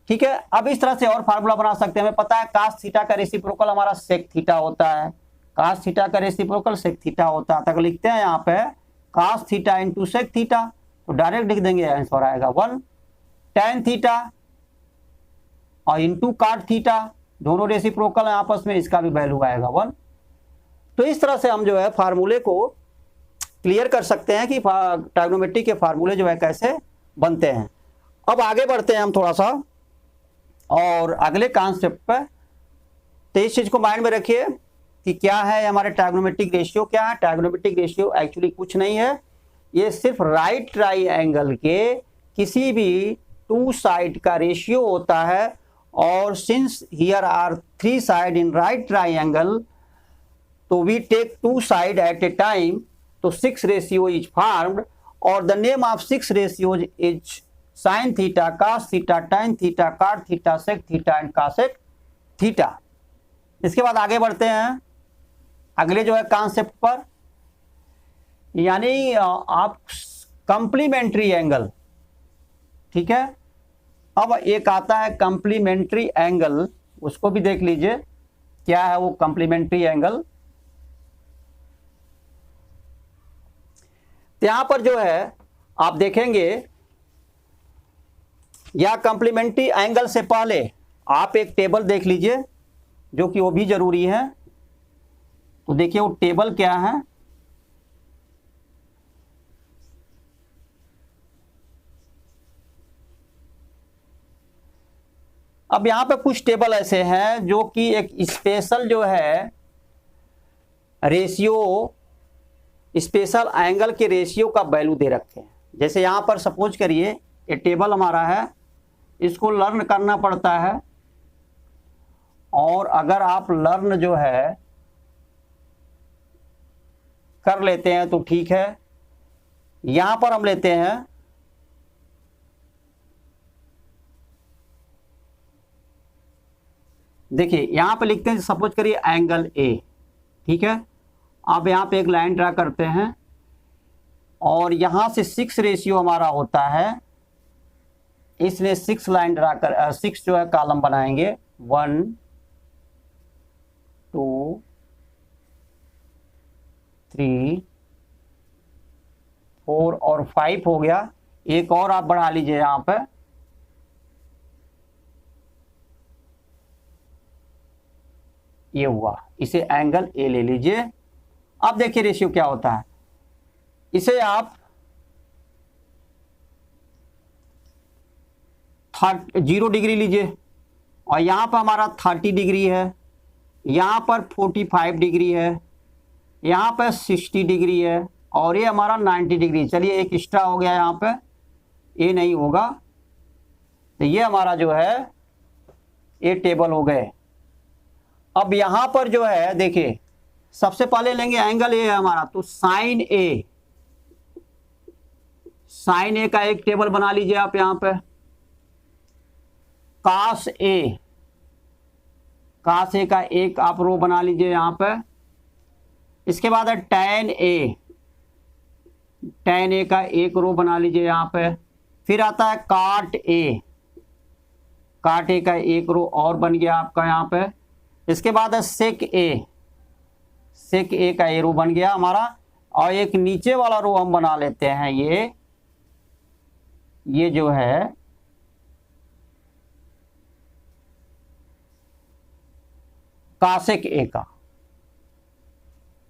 ठीक है। अब इस तरह से और फार्मूला बना सकते हैं, हमें पता है कास थीटा का रेसिप्रोकल हमारा सेक थीटा होता है, कास थीटा का रेसिप्रोकल सेक थीटा होता है, तक लिखते हैं यहाँ पे cos theta into sec theta, तो डायरेक्ट लिख देंगे, आंसर आएगा 1। tan थीटा और इंटू काट थीटा, दोनों रेसिप्रोकल है आपस में, इसका भी वैल्यू आएगा 1। तो इस तरह से हम जो है फार्मूले को क्लियर कर सकते हैं कि ट्राइगोनोमेट्री के फार्मूले जो है कैसे बनते हैं। अब आगे बढ़ते हैं हम थोड़ा सा और अगले कॉन्सेप्ट पर। तो इस चीज को माइंड में रखिए कि क्या है हमारे ट्राइगोनोमेट्रिक रेशियो, क्या है ट्राइगोनोमेट्रिक रेशियो, एक्चुअली कुछ नहीं है, ये सिर्फ राइट ट्राइंगल के किसी भी टू साइड का रेशियो होता है। और since here are 3 side in right triangle, तो we take 2 side at a time, तो 6 रेशियो इज फॉर्म्ड, और the name of 6 ratios is sine theta, cos theta, tan theta, cot theta, sec theta and cosec theta. इसके बाद आगे बढ़ते हैं अगले जो है कॉन्सेप्ट पर, यानी आप कंप्लीमेंट्री एंगल, ठीक है। अब एक आता है कंप्लीमेंट्री एंगल, उसको भी देख लीजिए क्या है वो कंप्लीमेंट्री एंगल। यहां पर जो है आप देखेंगे, या कंप्लीमेंट्री एंगल से पहले आप एक टेबल देख लीजिए जो कि वो भी जरूरी है। तो देखिए वो टेबल क्या है, अब यहां पे कुछ टेबल ऐसे हैं जो कि एक स्पेशल जो है रेशियो, स्पेशल एंगल के रेशियो का वैल्यू दे रखे हैं। जैसे यहां पर सपोज करिए ये टेबल हमारा है, इसको लर्न करना पड़ता है, और अगर आप लर्न जो है कर लेते हैं तो ठीक है। यहां पर हम लेते हैं देखिए यहां पे लिखते हैं सपोज करिए एंगल ए, ठीक है। अब यहां पे एक लाइन ड्रा करते हैं और यहां से 6 रेशियो हमारा होता है, इसलिए 6 लाइन ड्रा कर 6 जो है कॉलम बनाएंगे 1 2 3 4 और 5 हो गया। एक और आप बढ़ा लीजिए यहां पे, ये हुआ, इसे एंगल ए ले लीजिए। अब देखिए रेशियो क्या होता है, इसे आप 0 डिग्री लीजिए और यहां पर हमारा 30 डिग्री है, यहां पर 45 डिग्री है, यहां पर 60 डिग्री है और ये हमारा 90 डिग्री। चलिए एक एक्स्ट्रा हो गया यहां पे, ये नहीं होगा, तो ये हमारा जो है ये टेबल हो गए। अब यहां पर जो है देखिए, सबसे पहले लेंगे एंगल ए है हमारा, तो साइन ए, साइन ए का एक टेबल बना लीजिए आप यहां पे। कास ए, कास ए का एक आप रो बना लीजिए यहां पे। इसके बाद है टैन ए, टैन ए का एक रो बना लीजिए यहां पे। फिर आता है काट ए, काट ए का एक रो और बन गया आपका यहां पे। इसके बाद है सेक ए, सेक ए का ए रो बन गया हमारा। और एक नीचे वाला रो हम बना लेते हैं, ये जो है कासेक ए का,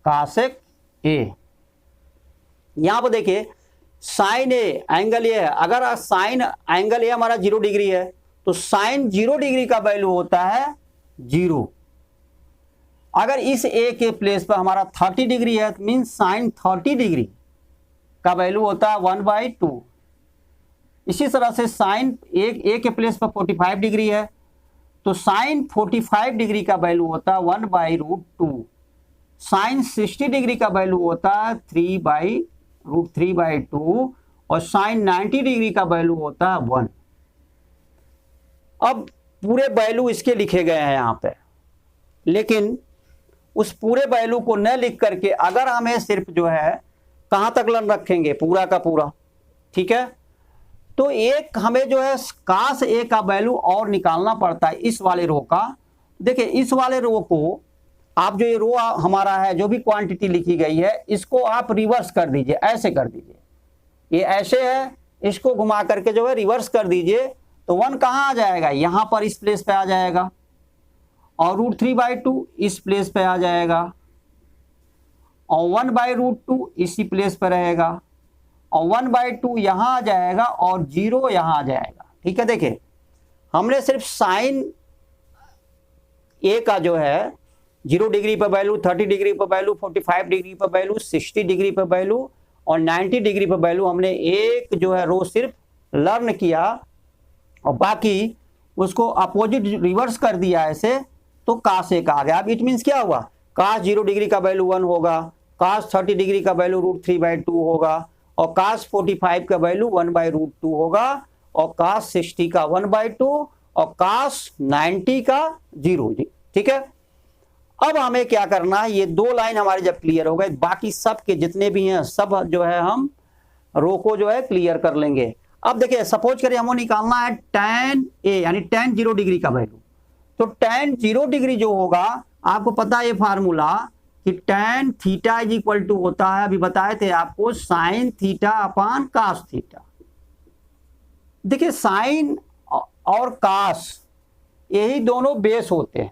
कासेक ए। यहां पर देखिए साइन ए एंगल ए है, अगर साइन एंगल ए हमारा 0 डिग्री है तो साइन 0 डिग्री का वैल्यू होता है 0। अगर इस ए के प्लेस पर हमारा 30 डिग्री है तो मीन साइन 30 डिग्री का वैल्यू होता है 1/2। इसी तरह से साइन ए के प्लेस पर 45 डिग्री है तो साइन 45 डिग्री का वैल्यू होता है 1/√2। साइन 60 डिग्री का वैल्यू होता है 3/√3/2 और साइन 90 डिग्री का वैल्यू होता है 1। अब पूरे वैल्यू इसके लिखे गए हैं यहां पे, लेकिन उस पूरे वैल्यू को न लिख करके अगर हमें सिर्फ जो है कहां तक लन रखेंगे, पूरा का पूरा, ठीक है, तो एक हमें जो है कास ए का वैल्यू और निकालना पड़ता है इस वाले रो का। देखिए इस वाले रो को आप, जो ये रो हमारा है, जो भी क्वांटिटी लिखी गई है, इसको आप रिवर्स कर दीजिए, ऐसे कर दीजिए, ये ऐसे है, इसको घुमा करके जो है रिवर्स कर दीजिए तो 1 कहां आ जाएगा, यहां पर इस प्लेस पे आ जाएगा और √3/2 इस प्लेस पे आ जाएगा और 1/√2 इसी प्लेस पे रहेगा और 1/2 यहां आ जाएगा और 0 यहां आ जाएगा। ठीक है, देखिए हमने सिर्फ साइन ए का जो है 0 डिग्री पर वैल्यू, 30 डिग्री पर वैल्यू, 45 डिग्री पर वैल्यू, 60 डिग्री पर वैल्यू और 90 डिग्री पर वैल्यू हमने एक जो है रो सिर्फ लर्न किया और बाकी उसको अपोजिट रिवर्स कर दिया ऐसे, तो कास ए का आ गया। अब इट मीन्स क्या हुआ, कास 0 डिग्री का वैल्यू 1 होगा, कास 30 डिग्री का वैल्यू √3/2 होगा और कास 45 का वैल्यू 1/√2 होगा और कास 60 का 1/2 और कास 90 का 0। ठीक है, अब हमें क्या करना है, ये दो लाइन हमारे जब क्लियर हो गए, बाकी सब के जितने भी हैं सब जो है हम रो को जो है क्लियर कर लेंगे। अब देखिए सपोज करिए हमें निकालना है tan ए यानी tan 0 डिग्री का वैल्यू, तो tan 0 डिग्री जो होगा, आपको पता है ये फार्मूला कि tan theta is equal to होता है, अभी बताए थे आपको, sine theta upon cos theta. देखिए साइन और कास यही दोनों बेस होते हैं,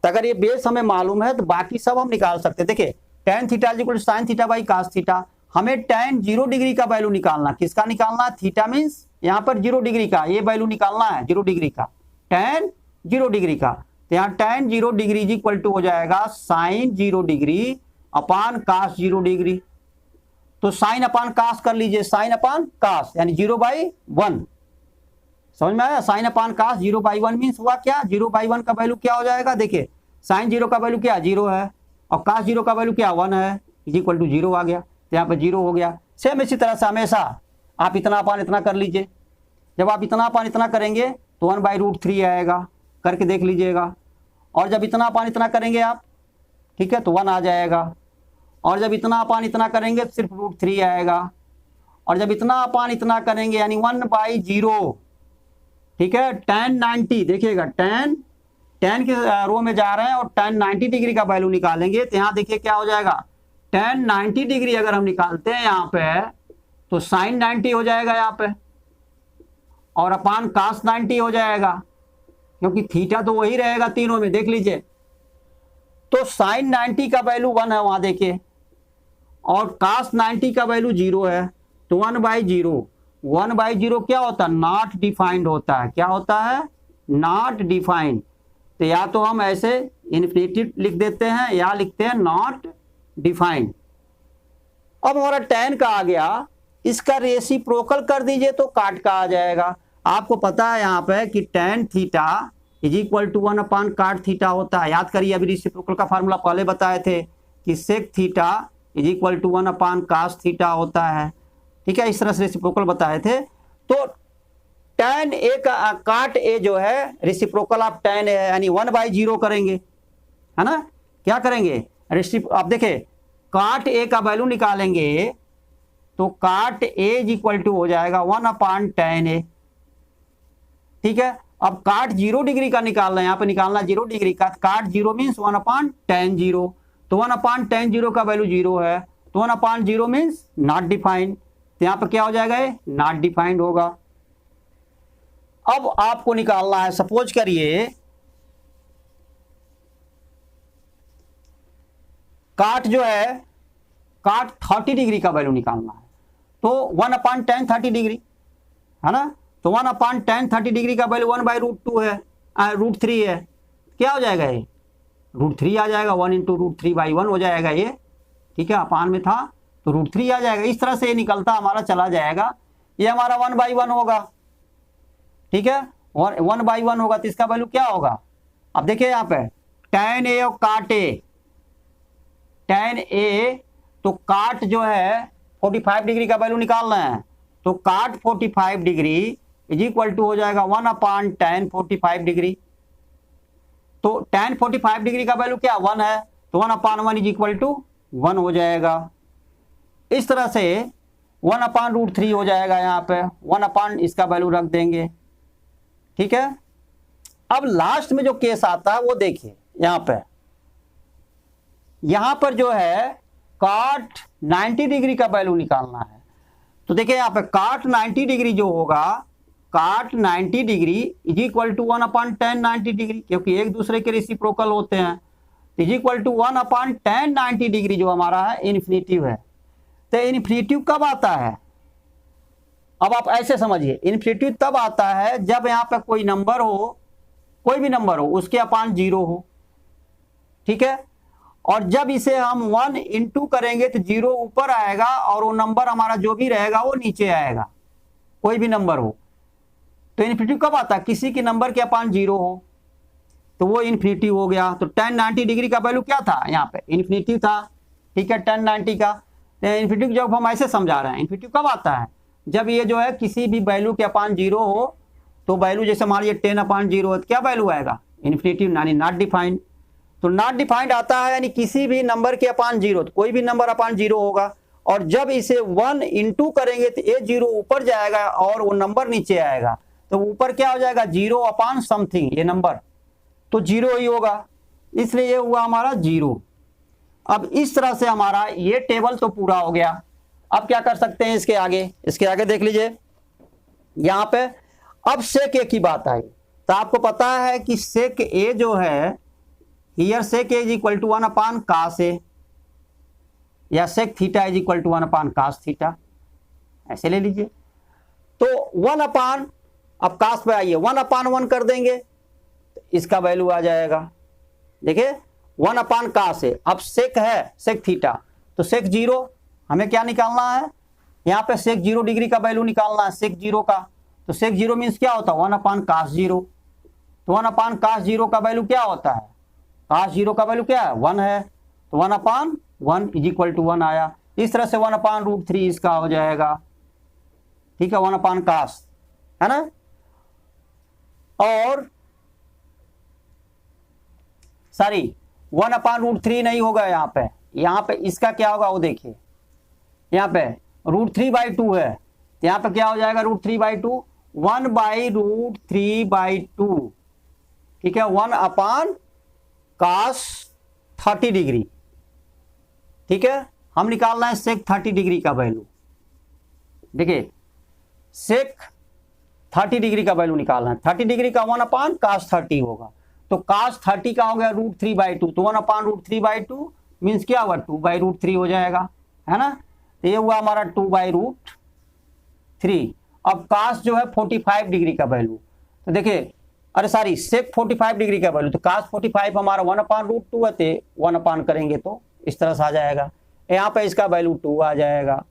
तो अगर ये बेस हमें मालूम है तो बाकी सब हम निकाल सकते हैं। देखिए tan theta is equal to sine theta by cos theta, हमें tan 0 डिग्री का वैल्यू निकालना, किसका निकालना, थीटा मीन्स यहां पर 0 डिग्री का ये वैल्यू निकालना है, 0 डिग्री का, tan 0 डिग्री का। तो यहाँ tan 0 degree is equal to हो जाएगा sine 0 degree upon cos 0 degree. तो साइन अपान कास कर लीजिए, साइन अपान कास यानी 0/1, समझ में आया, साइन अपान कास 0/1 मीन्स हुआ क्या, 0/1 का वैल्यू क्या हो जाएगा, देखिए साइन 0 का वैल्यू क्या 0 है और कास 0 का वैल्यू क्या 1 है, इज इक्वल टू 0 आ गया, तो यहाँ पर 0 हो गया। सेम इसी तरह से हमेशा आप इतना अपान इतना कर लीजिए, जब आप इतना अपान इतना करेंगे तो 1/√3 आएगा, करके देख लीजिएगा, और जब इतना अपान इतना करेंगे आप, ठीक है, तो 1 आ जाएगा, और जब इतना अपान इतना करेंगे तो सिर्फ √3 आएगा, और जब इतना अपान इतना करेंगे यानी 1/0 ठीक है। tan 90 देखिएगा, tan के रो में जा रहे हैं और tan 90 डिग्री का वैल्यू निकालेंगे तो यहाँ देखिए क्या हो जाएगा, tan 90 डिग्री अगर हम निकालते हैं यहाँ पे तो sin 90 हो जाएगा यहाँ पे, और अपान cos 90 हो जाएगा, क्योंकि थीटा तो वही रहेगा तीनों में, देख लीजिए। तो sin 90 का वैल्यू 1 है वहां देखिए, और cos 90 का वैल्यू 0 है, तो 1/0। 1/0 क्या होता है, नॉट डिफाइंड होता है। क्या होता है, नॉट डिफाइंड। तो या तो हम ऐसे इन्फिनिटिव लिख देते हैं या लिखते हैं नॉट डिफाइंड। अब हमारा tan का आ गया, इसका रेसिप्रोकल कर दीजिए तो काट का आ जाएगा। आपको पता है यहाँ पे कि tan theta is equal to 1/cot theta होता है। याद करिए, अभी रेसिप्रोकल का फार्मूला पहले बताए थे कि sec theta is equal to 1/cos theta होता है। ठीक है, इस तरह से रेसिप्रोकल बताए थे। तो tan a का काट a जो है रेसिप्रोकल ऑफ tan a है, यानी 1/0 करेंगे, है ना। क्या करेंगे, आप देखें काट a का वैल्यू निकालेंगे तो काट a इज इक्वल टू हो जाएगा 1/tan a। ठीक है, अब काट 0 डिग्री का निकालना है, यहाँ पे निकालना 0 डिग्री का, काट 0 मीन्स 1/tan 0, तो 1/tan 0 का वैल्यू 0 है, तो 1/0 मीन्स नॉट डिफाइंड। तो यहाँ पे क्या हो जाएगा, ये नॉट डिफाइंड होगा। अब आपको निकालना है, सपोज करिए काट जो है, काट 30 डिग्री का वैल्यू निकालना है, तो 1/tan 30 डिग्री है ना, तो 1/tan 30 डिग्री का वैल्यू 1/√2 है, √3 है। क्या हो जाएगा, ये √3 आ जाएगा, 1 × √3/1 हो जाएगा ये। ठीक है, अपान में था तो √3 आ जाएगा। इस तरह से ये निकलता हमारा चला जाएगा, ये हमारा 1/1 होगा। ठीक है, 1/1 होगा, तो इसका वैल्यू क्या होगा, अब देखिए यहाँ पे tan a और काट a, tan a तो काट जो है 45 डिग्री का वैल्यू निकालना है, तो काट 45 डिग्री इज इक्वल टू हो जाएगा 1/tan 45 डिग्री। तो tan 45 डिग्री का वैल्यू क्या 1 है, तो 1/1 इज इक्वल टू 1 हो जाएगा। इस तरह से 1/√3 हो जाएगा, यहाँ पे 1 इसका वैल्यू रख देंगे। ठीक है, अब लास्ट में जो केस आता है वो देखिए, यहां पर जो है काट 90 डिग्री का वैल्यू निकालना है। तो देखिए यहाँ पे काट 90 डिग्री जो होगा, cot 90 degree is equal to 1/tan 90 degree, क्योंकि एक दूसरे के रेसिप्रोकल होते हैं, is equal to 1/tan 90 degree जो हमारा है इन्फिनिटिव है। तो इन्फिनिटिव कब आता है, अब आप ऐसे समझिए, इन्फिनिटिव तब आता है जब यहाँ पे कोई नंबर हो, कोई भी नंबर हो, उसके अपान 0 हो। ठीक है, और जब इसे हम 1 × करेंगे तो 0 ऊपर आएगा और वो नंबर हमारा जो भी रहेगा वो नीचे आएगा, कोई भी नंबर हो। तो इन्फिनिटिव कब आता है, किसी के नंबर के अपान 0 हो, तो वो इन्फिनिटिव हो गया। तो tan 90 डिग्री का वैल्यू क्या था, यहाँ पे इन्फिनिटिव था। ठीक है, tan 90 का इन्फिनिटिव जब हम ऐसे समझा रहे हैं, इन्फिनिटिव कब आता है, जब ये जो है किसी भी वैल्यू के अपान 0 हो, तो वैल्यू जैसे मान लीजिए 10/0 है, तो क्या वैल्यू आएगा, इन्फिनिटिव, यानी नॉट डिफाइंड। तो नॉट डिफाइंड आता है यानी किसी भी नंबर के अपान 0, तो कोई भी नंबर अपान 0 होगा, और जब इसे 1 × करेंगे तो ये 0 ऊपर जाएगा और वो नंबर नीचे आएगा, तो ऊपर क्या हो जाएगा 0/समथिंग, ये नंबर तो 0 ही होगा, इसलिए ये हुआ हमारा 0। अब इस तरह से हमारा ये टेबल तो पूरा हो गया। अब क्या कर सकते हैं, इसके आगे देख लीजिए, यहां पे अब sec a की बात आई। तो आपको पता है कि sec a जो है, here sec a is equal to 1/cos a, या sec theta is equal to 1/cos theta, ऐसे ले लीजिए। तो 1/, अब cos पे आइए, 1/1 कर देंगे तो इसका वैल्यू आ जाएगा, देखिए 1/cos a। अब sec है, sec थीटा, तो sec 0 हमें क्या निकालना है, यहाँ पे sec 0 डिग्री का वैल्यू निकालना है, sec 0 का। तो sec 0 मीन्स क्या होता है 1/cos 0, तो 1/cos 0 का वैल्यू क्या होता है, cos 0 का वैल्यू क्या है 1 है, तो 1/1 इज इक्वल टू 1 आया। इस तरह से 1/√3 इसका हो जाएगा। ठीक है, 1/cos है ना। और सॉरी 1/√3 नहीं होगा, यहाँ पे इसका क्या होगा वो देखिए, यहाँ पे √3/2 है, तो यहाँ पे क्या हो जाएगा √3/2, 1/√3/2, ठीक है, 1/cos 30 डिग्री, ठीक है। हम निकालना है सेक 30 डिग्री का वैल्यू। देखिए सेक 30 डिग्री का वैल्यू निकालना है। 30 डिग्री का 1/cos 30 होगा, तो cos 30 का हो गया √3/2, तो 1/√3/2 मीन्स क्या हुआ, 2/√3 हो जाएगा, है ना। तो ये हुआ हमारा 2/√3। अब cos जो है 45 डिग्री का वैल्यू, तो देखिए, अरे सॉरी, सेक 45 डिग्री का वैल्यू, तो cos 45 हमारा 1/√2 है, तो 1 करेंगे तो इस तरह से आ जाएगा। यहाँ पे इसका वैल्यू 2 आ जाएगा,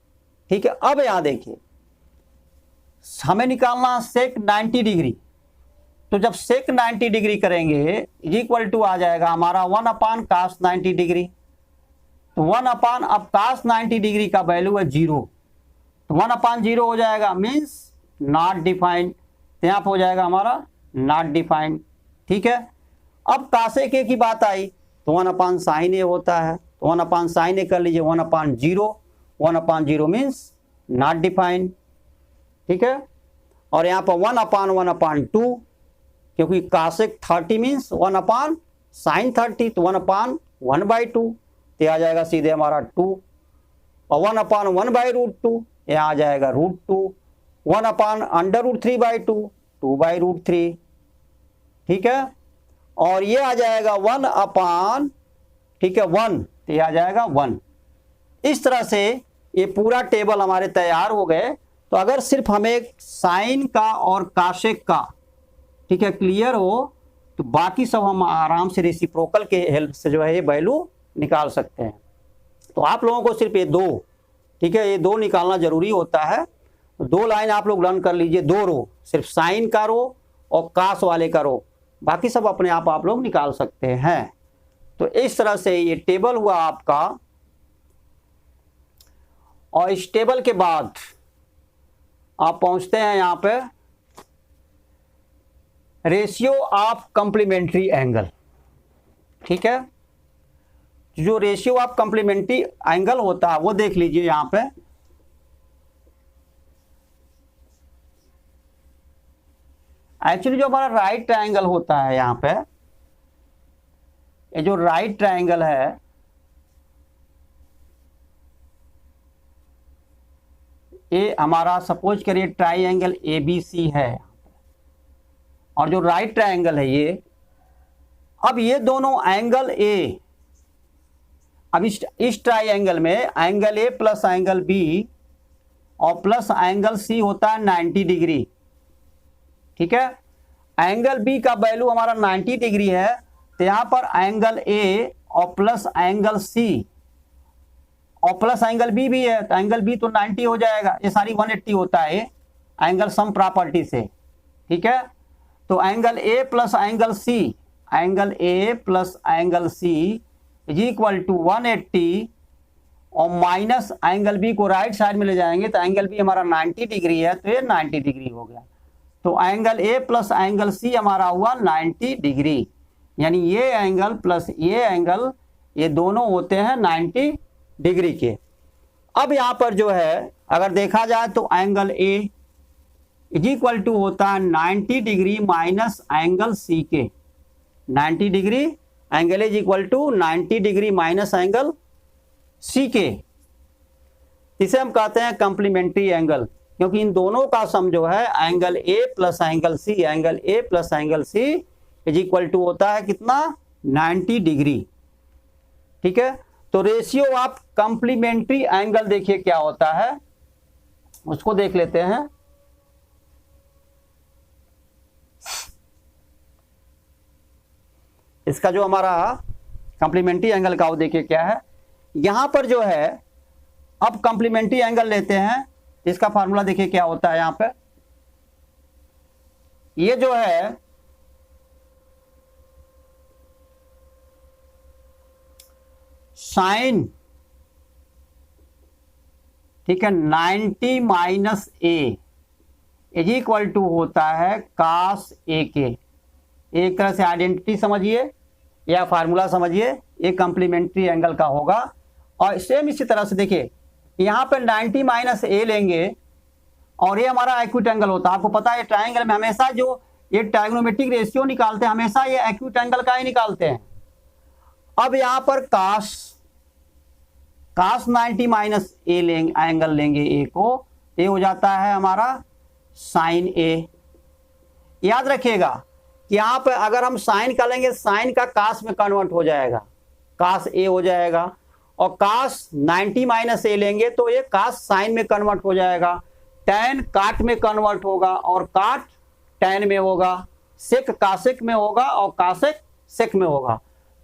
ठीक है। अब यहाँ देखिए, हमें निकालना सेक 90 डिग्री, तो जब सेक 90 डिग्री करेंगे इक्वल टू आ जाएगा हमारा 1/cos 90 डिग्री, तो 1/, अब cos 90 डिग्री का वैल्यू है 0, तो 1/0 हो जाएगा, मीन्स नॉट डिफाइंड, तो यहाँ पर हो जाएगा हमारा नॉट डिफाइंड, ठीक है। अब cos की बात आई तो 1/sin होता है, तो 1/sin कर लीजिए, 1/0, 1/0 मीन्स नॉट डिफाइंड, ठीक है। और यहाँ पर 1/1/2, क्योंकि cos 30 मीन्स 1/sin 30, तो 1/1/2, तो आ जाएगा सीधे हमारा 2, और 1/1/√2, यहाँ आ जाएगा √2, 1/√3/2, 2/√3, ठीक है। और ये आ जाएगा 1/, ठीक है, 1, तो ये आ जाएगा 1। इस तरह से ये पूरा टेबल हमारे तैयार हो गए। तो अगर सिर्फ हमें साइन का और काशेक का, ठीक है, क्लियर हो, तो बाकी सब हम आराम से रेसिप्रोकल के हेल्प से जो है ये वैल्यू निकाल सकते हैं। तो आप लोगों को सिर्फ ये दो, ठीक है, ये दो निकालना जरूरी होता है। तो 2 लाइन आप लोग लर्न कर लीजिए, 2 रो, सिर्फ साइन का रो और काश वाले का रो, बाकी सब अपने आप लोग निकाल सकते हैं। तो इस तरह से ये टेबल हुआ आपका। और इस टेबल के बाद आप पहुंचते हैं यहाँ पे रेशियो ऑफ कंप्लीमेंट्री एंगल, ठीक है। जो रेशियो ऑफ कंप्लीमेंट्री एंगल होता है वो देख लीजिए यहाँ पे। एक्चुअली जो हमारा राइट ट्रायंगल होता है यहाँ पे, ये जो राइट ट्रायंगल है, ये हमारा सपोज करिए ट्रायंगल ABC है, और जो राइट ट्रायंगल है ये, अब ये दोनों एंगल A, अब इस ट्रायंगल में angle A plus angle B और प्लस एंगल C होता है 90 डिग्री, ठीक है। एंगल B का वैल्यू हमारा 90 डिग्री है, तो यहां पर एंगल A और प्लस एंगल C और प्लस एंगल B भी है, तो एंगल B तो 90 हो जाएगा, ये सारी 180 होता है एंगल सम प्रॉपर्टी से, ठीक है। तो angle A plus angle C, angle A plus angle C is equal to 180, और माइनस एंगल B को राइट साइड में ले जाएंगे तो एंगल B हमारा 90 डिग्री है, तो ये 90 डिग्री हो गया। तो angle A plus angle C हमारा हुआ 90 डिग्री, यानी ये एंगल प्लस ये एंगल, ये दोनों होते हैं 90 डिग्री के। अब यहाँ पर जो है अगर देखा जाए तो angle A is equal to होता है 90 डिग्री माइनस एंगल C के, 90 degree angle is equal to 90 degree minus angle C के। इसे हम कहते हैं कंप्लीमेंट्री एंगल, क्योंकि इन दोनों का सम जो है angle A plus angle C, angle A plus angle C is equal to होता है कितना, 90 डिग्री, ठीक है। तो रेशियो ऑफ कंप्लीमेंट्री एंगल देखिए क्या होता है, उसको देख लेते हैं। इसका जो हमारा कंप्लीमेंट्री एंगल का वो देखिए क्या है। यहां पर जो है अब कंप्लीमेंट्री एंगल लेते हैं, इसका फार्मूला देखिए क्या होता है। यहां पे ये जो है साइन, ठीक है, 90 minus A is equal to होता है cos A के। एक तरह से आइडेंटिटी समझिए या फार्मूला समझिए, ये कंप्लीमेंट्री एंगल का होगा। और सेम इसी तरह से देखिए यहाँ पर 90 माइनस A लेंगे और ये हमारा एक्यूट एंगल होता है। आपको पता है ट्रायंगल में हमेशा जो ये ट्रायगोनोमेट्रिक रेशियो निकालते हैं हमेशा ये एक्यूट एंगल का ही निकालते हैं। अब यहां पर कास 90 माइनस ए एंगल लेंगे ए को, ये हो जाता है हमारा साइन ए। याद रखिएगा कि यहां पर अगर हम साइन का लेंगे साइन का कास में कन्वर्ट हो जाएगा, कास ए हो जाएगा, और कास 90 माइनस ए लेंगे तो ये कास साइन में कन्वर्ट हो जाएगा, टैन काट में कन्वर्ट होगा और काट टैन में होगा, सेक कासेक में होगा और कासेक सेक में होगा।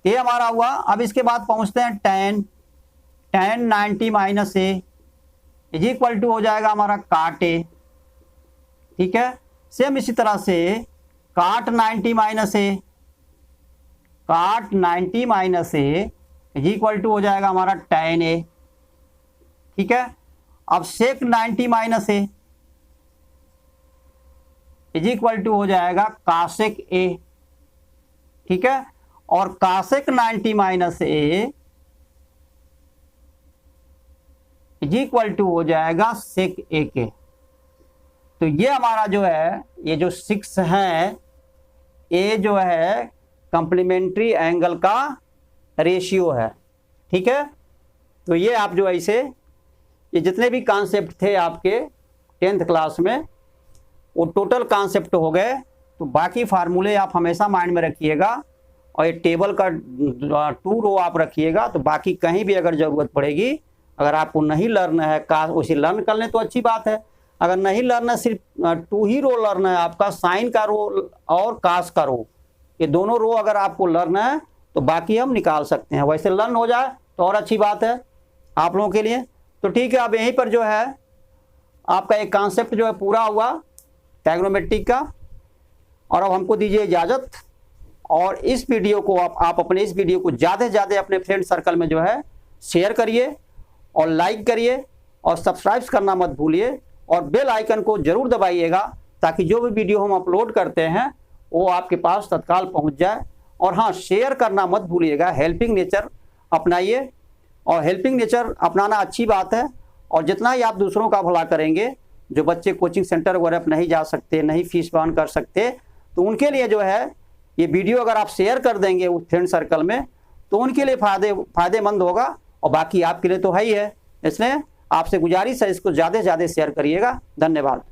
ये हमारा हुआ। अब इसके बाद पहुंचते हैं tan 90 minus A is equal to हो जाएगा हमारा काट ए। ठीक है, सेम इसी तरह से cot 90 minus A is equal to हो जाएगा हमारा टैन ए। ठीक है, अब sec 90 minus A is equal to हो जाएगा कासेक ए। ठीक है, और cosec 90 minus A is equal to हो जाएगा सेक ए के। तो ये हमारा जो है ये जो 6 है ये जो है कंप्लीमेंट्री एंगल का रेशियो है। ठीक है, तो ये आप जो ऐसे ये जितने भी कॉन्सेप्ट थे आपके 10th क्लास में वो टोटल कॉन्सेप्ट हो गए। तो बाकी फार्मूले आप हमेशा माइंड में रखिएगा और ये टेबल का 2 रो आप रखिएगा। तो बाकी कहीं भी अगर ज़रूरत पड़ेगी, अगर आपको नहीं लर्न है कास उसे लर्न कर लें तो अच्छी बात है। अगर नहीं लर्न है, सिर्फ 2 ही रो लर्न है आपका, साइन का रो और कास का रो, ये दोनों रो अगर आपको लर्न है तो बाकी हम निकाल सकते हैं। वैसे लर्न हो जाए तो और अच्छी बात है आप लोगों के लिए। तो ठीक है, अब यहीं पर जो है आपका एक कॉन्सेप्ट जो है पूरा हुआ ट्रायगोनोमेट्रिक का। और अब हमको दीजिए इजाज़त, और इस वीडियो को आप अपने इस वीडियो को ज़्यादा से ज़्यादा अपने फ्रेंड सर्कल में जो है शेयर करिए और लाइक करिए और सब्सक्राइब करना मत भूलिए, और बेल आइकन को ज़रूर दबाइएगा ताकि जो भी वीडियो हम अपलोड करते हैं वो आपके पास तत्काल पहुंच जाए। और हाँ, शेयर करना मत भूलिएगा, हेल्पिंग नेचर अपनाइए, और हेल्पिंग नेचर अपनाना अच्छी बात है। और जितना ही आप दूसरों का भला करेंगे, जो बच्चे कोचिंग सेंटर वगैरह नहीं जा सकते, नहीं फीस वहन कर सकते, तो उनके लिए जो है ये वीडियो अगर आप शेयर कर देंगे उस फ्रेंड सर्कल में तो उनके लिए फ़ायदेमंद होगा, और बाकी आपके लिए तो है ही है। इसलिए आपसे गुजारिश है इसको ज़्यादा से ज़्यादा शेयर करिएगा। धन्यवाद।